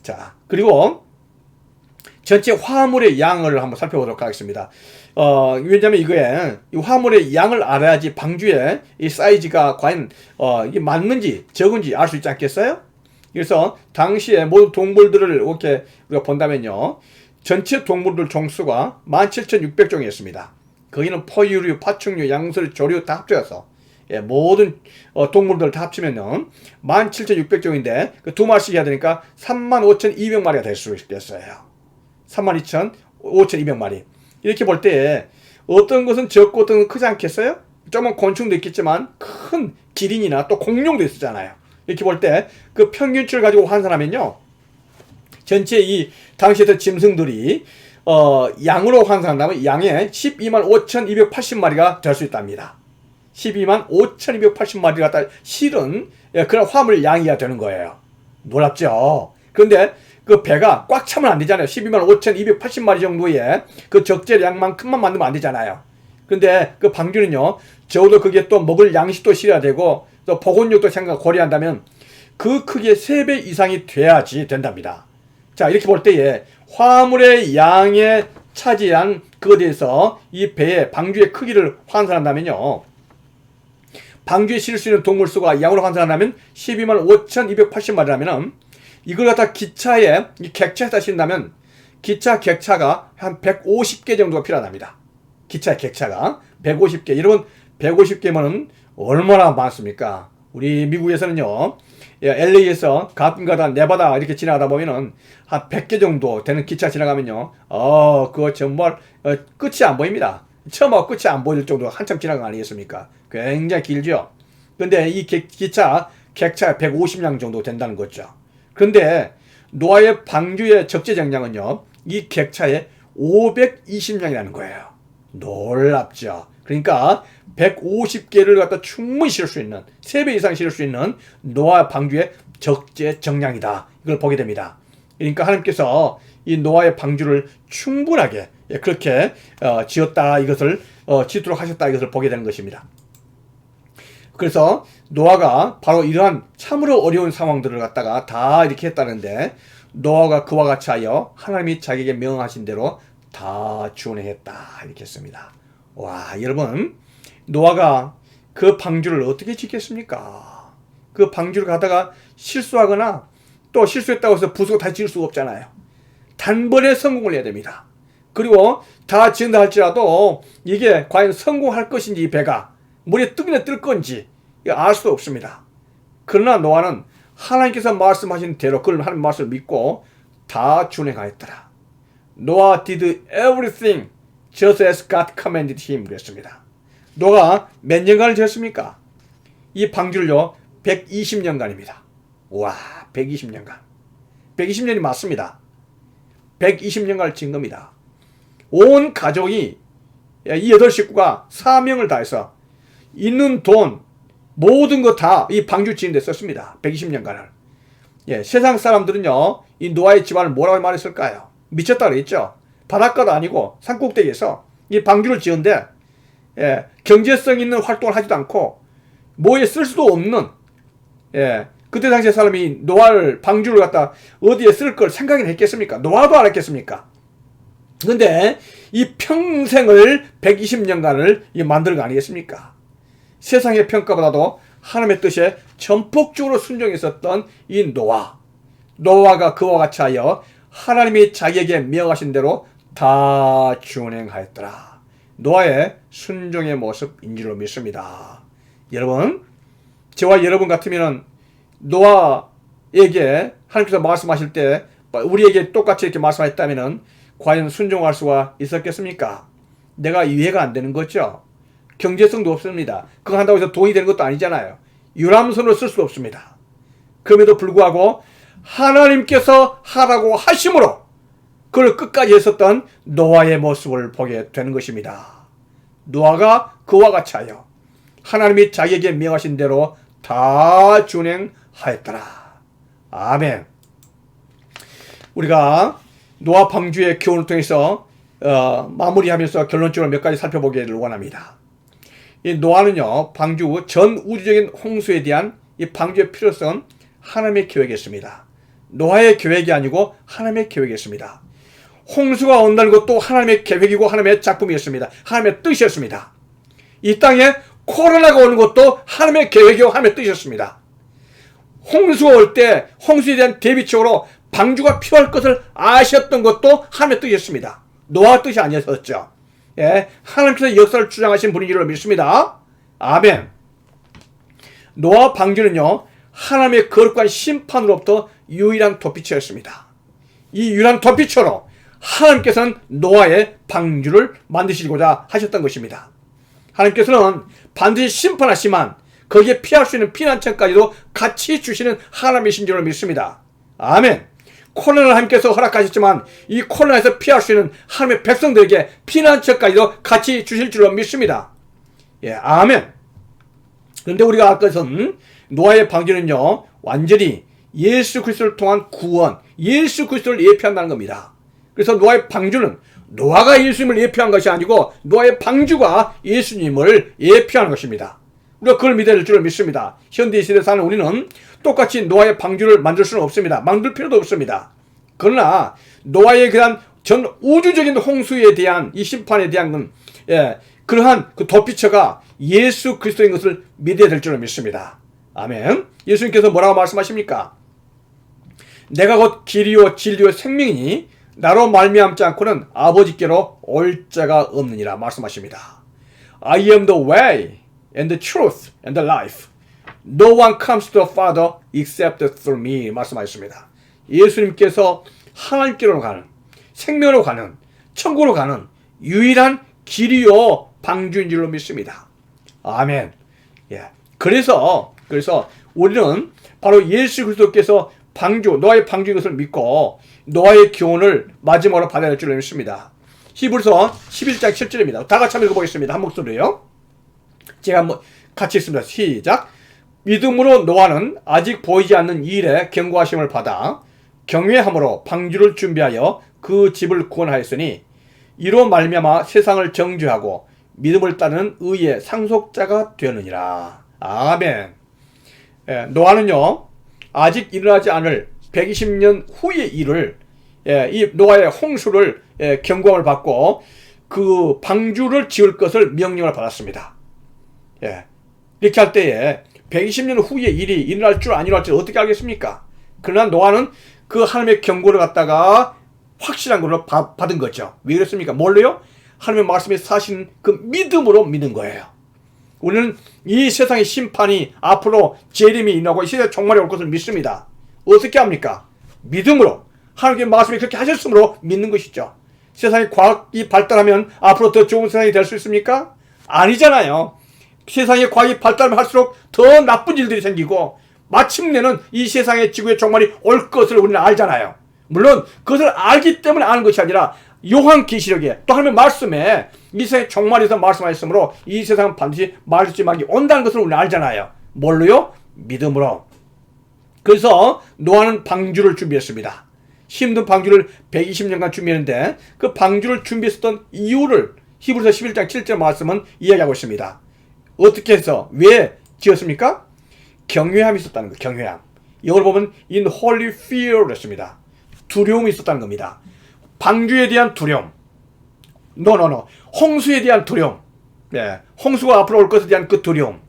자, 그리고 전체 화물의 양을 한번 살펴보도록 하겠습니다. 왜냐면 이거에 이 화물의 양을 알아야지 방주의 이 사이즈가 과연 이게 맞는지 적은지 알 수 있지 않겠어요? 그래서 당시에 모든 동물들을 이렇게 우리가 본다면요, 전체 동물들 종수가 17,600종이었습니다. 거기는 포유류, 파충류, 양설, 조류 다 합쳐서 모든 동물들 다 합치면요 17,600종인데 그 두 마리씩 해야 되니까 35,200마리가 될 수 있겠어요. 35,200마리. 이렇게 볼 때 어떤 것은 적고 어떤 것은 크지 않겠어요? 조그만 곤충도 있겠지만 큰 기린이나 또 공룡도 있었잖아요. 이렇게 볼 때 그 평균치를 가지고 환산하면요, 전체 이 당시의 짐승들이 양으로 환산한다면 양의 125,280마리가 될 수 있답니다. 125,280마리가 갖다 실은 그런 화물 양이야 되는 거예요. 놀랍죠? 그런데 그 배가 꽉 차면 안 되잖아요. 125,280마리 정도의 그 적재량만큼만 만들면 안 되잖아요. 근데 그 방주는요, 적어도 그게 또 먹을 양식도 실어야 되고 또 보건력도 생각 고려한다면 그 크기의 3배 이상이 돼야지 된답니다. 자, 이렇게 볼 때에 화물의 양에 차지한 그것에 대해서 이 배의 방주의 크기를 환산한다면요, 방주에 실을 수 있는 동물 수가 양으로 환산한다면 125,280마리라면은 이걸 갖다 기차에, 이 객차에다 실린다면 기차 객차가 한 150개 정도가 필요하답니다. 기차의 객차가 150개. 여러분 150개면은 얼마나 많습니까? 우리 미국에서는요, LA에서 가끔가다 네바다 이렇게 지나가다 보면은 한 100개 정도 되는 기차 지나가면요, 그거 정말 끝이 안 보입니다. 처음하고 끝이 안 보일 정도로 한참 지나간 거 아니겠습니까? 굉장히 길죠. 근데 이 기차 객차 150량 정도 된다는 거죠. 그런데 노아의 방주의 적재정량은요, 이 객차에 520량이라는 거예요. 놀랍죠. 그러니까 150개를 갖다 충분히 실을 수 있는 3배 이상 실을 수 있는 노아 방주의 적재적량이다. 이걸 보게 됩니다. 그러니까 하나님께서 이 노아의 방주를 충분하게 그렇게 지었다, 이것을 짓도록 하셨다, 이것을 보게 되는 것입니다. 그래서 노아가 바로 이러한 참으로 어려운 상황들을 갖다가 다 이렇게 했다는데, 노아가 그와 같이 하여 하나님이 자기에게 명하신 대로 다 준행했다, 이렇게 했습니다. 와, 여러분, 노아가 그 방주를 어떻게 짓겠습니까? 그 방주를 가다가 실수하거나 또 실수했다고 해서 부수고 다시 지을 수가 없잖아요. 단번에 성공을 해야 됩니다. 그리고 다 지은다 할지라도 이게 과연 성공할 것인지, 이 배가 물에 뜨기나 뜰 건지 알 수 없습니다. 그러나 노아는 하나님께서 말씀하신 대로 그 하나님 말씀을 믿고 다 준행하였더라. 노아 did everything just as God commanded him. 그랬습니다. 노아가 몇 년간을 지었습니까? 이 방주를요 120년간입니다. 와, 120년간. 120년이 맞습니다. 120년간을 지은 겁니다. 온 가족이, 이 8식구가 사명을 다해서 있는 돈 모든 거 다 이 방주 지은 데 썼습니다. 120년간을. 세상 사람들은요 이 노아의 집안을 뭐라고 말했을까요? 미쳤다 그랬죠. 바닷가도 아니고 산꼭대기에서 이 방주를 지은데 경제성 있는 활동을 하지도 않고 뭐에 쓸 수도 없는, 그때 당시에 사람이 노아를 방주를 갖다 어디에 쓸 걸 생각이나 했겠습니까? 노아도 안 했겠습니까? 근데 이 평생을 120년간을 만들 거 아니겠습니까? 세상의 평가보다도 하나님의 뜻에 전폭적으로 순종했었던 이 노아가 그와 같이 하여 하나님이 자기에게 명하신 대로 다 준행하였더라. 노아의 순종의 모습인 줄로 믿습니다. 여러분, 저와 여러분 같으면 노아에게 하나님께서 말씀하실 때 우리에게 똑같이 이렇게 말씀하셨다면 과연 순종할 수가 있었겠습니까? 내가 이해가 안 되는 거죠. 경제성도 없습니다. 그거 한다고 해서 돈이 되는 것도 아니잖아요. 유람선을 쓸 수 없습니다. 그럼에도 불구하고 하나님께서 하라고 하심으로 그걸 끝까지 했었던 노아의 모습을 보게 되는 것입니다. 노아가 그와 같이 하여 하나님이 자기에게 명하신 대로 다 준행하였더라. 아멘. 우리가 노아 방주의 교훈을 통해서 마무리하면서 결론적으로 몇 가지 살펴보기를 원합니다. 이 노아는요 방주 전 우주적인 홍수에 대한 이 방주의 필요성은 하나님의 계획이었습니다. 노아의 계획이 아니고 하나님의 계획이었습니다. 홍수가 온다는 것도 하나님의 계획이고 하나님의 작품이었습니다. 하나님의 뜻이었습니다. 이 땅에 코로나가 오는 것도 하나님의 계획이고 하나님의 뜻이었습니다. 홍수가 올 때 홍수에 대한 대비책으로 방주가 필요할 것을 아셨던 것도 하나님의 뜻이었습니다. 노아의 뜻이 아니었었죠. 하나님께서 역사를 주장하신 분인 줄로 믿습니다. 아멘. 노아 방주는요 하나님의 거룩한 심판으로부터 유일한 도피처였습니다. 이 유일한 도피처로 하나님께서는 노아의 방주를 만드시고자 하셨던 것입니다. 하나님께서는 반드시 심판하시지만 거기에 피할 수 있는 피난처까지도 같이 주시는 하나님이신 줄로 믿습니다. 아멘. 코로나를 하나님께서 허락하셨지만 이 코로나에서 피할 수 있는 하나님의 백성들에게 피난처까지도 같이 주실 줄로 믿습니다. 아멘. 그런데 우리가 알 것은 노아의 방주는요 완전히 예수 그리스도를 통한 구원, 예수 그리스도를 예표한다는 겁니다. 그래서 노아의 방주는 노아가 예수님을 예표한 것이 아니고 노아의 방주가 예수님을 예표하는 것입니다. 우리가 그걸 믿어야 될 줄을 믿습니다. 현대 시대에 사는 우리는 똑같이 노아의 방주를 만들 수는 없습니다. 만들 필요도 없습니다. 그러나 노아의 그런 전 우주적인 홍수에 대한 이 심판에 대한 건 그러한 그 도피처가 예수 그리스도인 것을 믿어야 될 줄을 믿습니다. 아멘. 예수님께서 뭐라고 말씀하십니까? 내가 곧 길이요 진리요 생명이니 나로 말미암지 않고는 아버지께로 올 자가 없느니라 말씀하십니다. I am the way and the truth and the life. No one comes to the Father except through me 말씀하셨습니다. 예수님께서 하나님께로 가는, 생명으로 가는, 천국으로 가는 유일한 길이요 방주인 줄로 믿습니다. 아멘. 그래서 우리는 바로 예수 그리스도께서 방주, 노아의 방주인 것을 믿고 노아의 교훈을 마지막으로 받아야 할 줄로 믿습니다. 히브리서 11장 7절입니다. 다 같이 한번 읽어보겠습니다. 한 목소리요. 제가 한번 같이 읽습니다. 시작. 믿음으로 노아는 아직 보이지 않는 일에 경고하심을 받아 경외함으로 방주를 준비하여 그 집을 구원하였으니 이로 말미암아 세상을 정죄하고 믿음을 따르는 의의 상속자가 되느니라. 아멘. 노아는요 아직 일어나지 않을 120년 후의 일을 이 노아의 홍수를 경고함을 받고 그 방주를 지을 것을 명령을 받았습니다. 이렇게 할 때에 120년 후의 일이 일어날 줄 안 일어날 줄 어떻게 알겠습니까? 그러나 노아는 그 하나님의 경고를 갖다가 확실한 걸로 받은 거죠. 왜 그랬습니까? 뭘로요? 하나님의 말씀에 사신 그 믿음으로 믿는 거예요. 우리는 이 세상의 심판이 앞으로 재림이 일어나고 이 세상에 종말이 올 것을 믿습니다. 어떻게 합니까? 믿음으로. 하나님의 말씀이 그렇게 하셨으므로 믿는 것이죠. 세상의 과학이 발달하면 앞으로 더 좋은 세상이 될 수 있습니까? 아니잖아요. 세상의 과학이 발달하면 할수록 더 나쁜 일들이 생기고 마침내는 이 세상의 지구의 종말이 올 것을 우리는 알잖아요. 물론 그것을 알기 때문에 아는 것이 아니라 요한계시록에 또 하나님의 말씀에 이 세상의 종말에서 말씀하셨으므로 이 세상은 반드시 말씀하기 온다는 것을 우리는 알잖아요. 뭘로요? 믿음으로. 그래서 노아는 방주를 준비했습니다. 힘든 방주를 120년간 준비했는데 그 방주를 준비했었던 이유를 히브리서 11장 7절 말씀은 이야기하고 있습니다. 어떻게 해서 왜 지었습니까? 경외함이 있었다는 거예요. 경외함. 이걸 보면 in holy fear로 했습니다. 두려움이 있었다는 겁니다. 방주에 대한 두려움. 홍수에 대한 두려움. 홍수가 앞으로 올 것에 대한 그 두려움.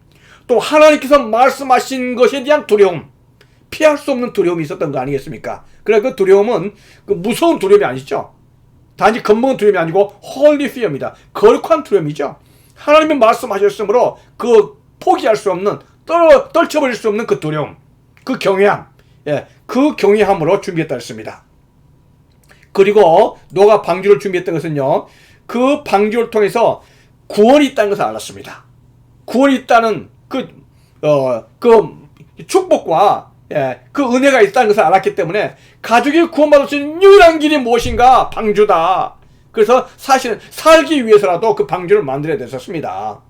또 하나님께서 말씀하신 것에 대한 두려움. 피할 수 없는 두려움이 있었던 거 아니겠습니까? 그래 그 두려움은 그 무서운 두려움이 아니죠. 단지 겁먹은 두려움이 아니고 holy fear입니다. 거룩한 두려움이죠. 하나님이 말씀하셨으므로 그 포기할 수 없는 떨쳐버릴 수 없는 그 두려움, 그 경외함, 그 경외함으로 준비했다 했습니다. 그리고 노아가 방주를 준비했던 것은요, 그 방주를 통해서 구원이 있다는 것을 알았습니다. 구원이 있다는 그 축복과 그 은혜가 있다는 것을 알았기 때문에 가족이 구원받을 수 있는 유일한 길이 무엇인가? 방주다. 그래서 사실은 살기 위해서라도 그 방주를 만들어야 됐었습니다.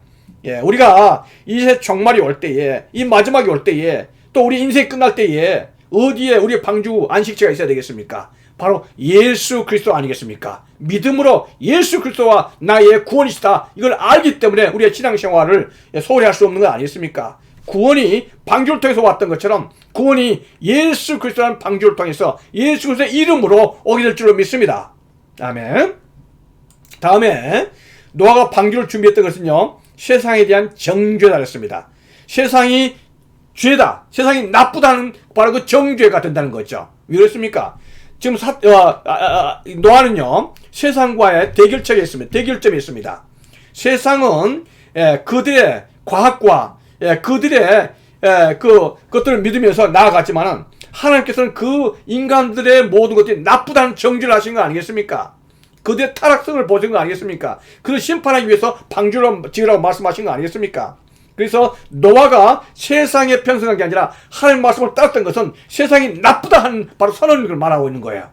우리가 이제 종말이 올 때에, 이 마지막이 올 때에, 또 우리 인생이 끝날 때에 어디에 우리 방주 안식처가 있어야 되겠습니까? 바로 예수 그리스도 아니겠습니까? 믿음으로 예수 그리스도와 나의 구원이시다. 이걸 알기 때문에 우리의 신앙생활을 소홀히 할 수 없는 거 아니겠습니까? 구원이 방주를 통해서 왔던 것처럼 구원이 예수 그리스도라는 방주를 통해서 예수 그리스도의 이름으로 오게 될 줄로 믿습니다. 아멘. 다음에 노아가 방주를 준비했던 것은요, 세상에 대한 정죄다 그랬습니다. 세상이 죄다, 세상이 나쁘다는 바로 그 정죄가 된다는 거죠. 왜 그렇습니까? 지금 노아는요, 세상과의 대결점이 있습니다. 세상은 그들의 과학과 그들의 그것들을 믿으면서 나아갔지만은 하나님께서는 그 인간들의 모든 것들이 나쁘다는 정죄를 하신 거 아니겠습니까? 그들의 타락성을 보신 거 아니겠습니까? 그를 심판하기 위해서 방주를 지으라고 말씀하신 거 아니겠습니까? 그래서 노아가 세상에 편승한 게 아니라 하나님 말씀을 따랐던 것은 세상이 나쁘다 하는 바로 선언을 말하고 있는 거예요.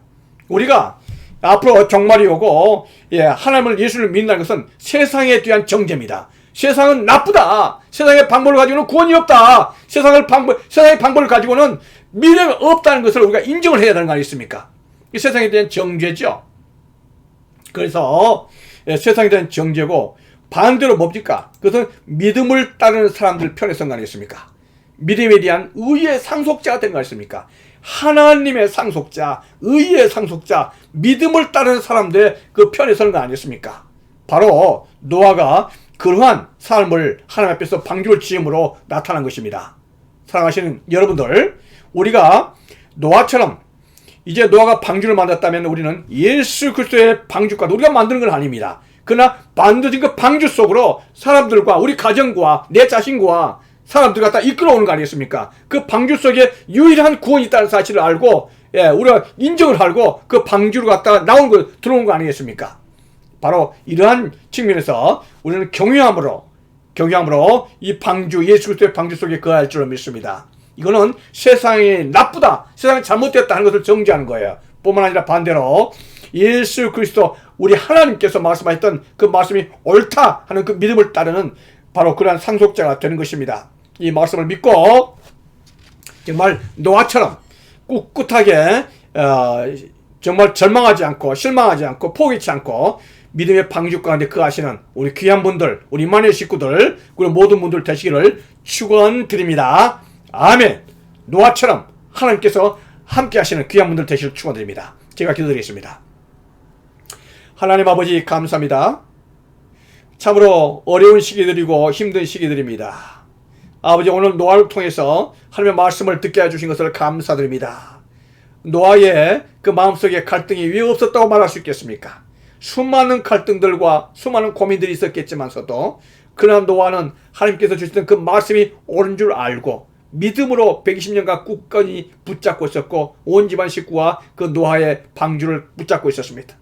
우리가 앞으로 종말이 오고 하나님을 예수를 믿는다는 것은 세상에 대한 정죄입니다. 세상은 나쁘다. 세상의 방법을 가지고는 구원이 없다. 세상의 방법을 가지고는 미래가 없다는 것을 우리가 인정을 해야 되는 거 아니겠습니까? 이 세상에 대한 정죄죠. 그래서 세상에 대한 정죄고, 반대로 뭡니까? 그것은 믿음을 따르는 사람들 편에 선 거 아니겠습니까? 믿음에 대한 의의 상속자가 된 거 아니겠습니까? 하나님의 상속자, 의의 상속자, 믿음을 따르는 사람들의 그 편에 서는 거 아니겠습니까? 바로 노아가 그러한 삶을 하나님 앞에서 방주를 지음으로 나타난 것입니다. 사랑하시는 여러분들, 우리가 노아처럼 이제 노아가 방주를 만들었다면 우리는 예수 그리스도의 방주가 우리가 만드는 건 아닙니다. 그러나 만들어진 그 방주 속으로 사람들과 우리 가정과 내 자신과 사람들 갖다 이끌어오는 거 아니겠습니까? 그 방주 속에 유일한 구원이 있다는 사실을 알고 우리가 인정을 하고 그 방주로 갖다가 들어온 거 아니겠습니까? 바로 이러한 측면에서 우리는 경외함으로 이 방주, 예수 그리스도의 방주 속에 거할 줄로 믿습니다. 이거는 세상이 나쁘다, 세상이 잘못됐다 하는 것을 정죄하는 거예요. 뿐만 아니라 반대로 예수 그리스도 우리 하나님께서 말씀하셨던 그 말씀이 옳다 하는 그 믿음을 따르는 바로 그러한 상속자가 되는 것입니다. 이 말씀을 믿고 정말 노아처럼 꿋꿋하게 정말 절망하지 않고 실망하지 않고 포기치 않고 믿음의 방주 가운데 거하시는 우리 귀한 분들, 우리 이만희 식구들, 그리고 모든 분들 되시기를 축원드립니다. 아멘. 노아처럼 하나님께서 함께 하시는 귀한 분들 되시기를 축원드립니다. 제가 기도드리겠습니다. 하나님 아버지 감사합니다. 참으로 어려운 시기들이고 힘든 시기들입니다. 아버지 오늘 노아를 통해서 하나님의 말씀을 듣게 해주신 것을 감사드립니다. 노아의 그 마음속에 갈등이 왜 없었다고 말할 수 있겠습니까? 수많은 갈등들과 수많은 고민들이 있었겠지만서도 그러나 노아는 하나님께서 주셨던 그 말씀이 옳은 줄 알고 믿음으로 120년간 굳건히 붙잡고 있었고 온 집안 식구와 그 노아의 방주를 붙잡고 있었습니다.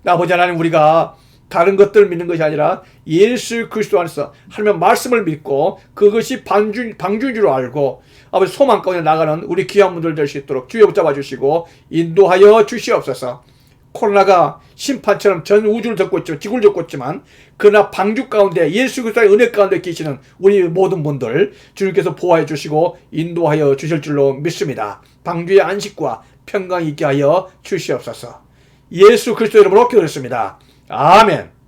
아버지 하나님, 우리가 다른 것들을 믿는 것이 아니라 예수 그리스도 안에서 하나님의 말씀을 믿고 그것이 방주인 줄 알고 아버지 소망 가운데 나가는 우리 귀한 분들 될 수 있도록 주여 붙잡아 주시고 인도하여 주시옵소서. 코로나가 심판처럼 전 우주를 덮고 있지만, 지구를 덮고 있지만, 그러나 방주 가운데 예수 그리스도의 은혜 가운데 계시는 우리 모든 분들 주님께서 보호해 주시고 인도하여 주실 줄로 믿습니다. 방주의 안식과 평강이 있게 하여 주시옵소서. 예수 그리스도 이름으로 기도했습니다. 아멘.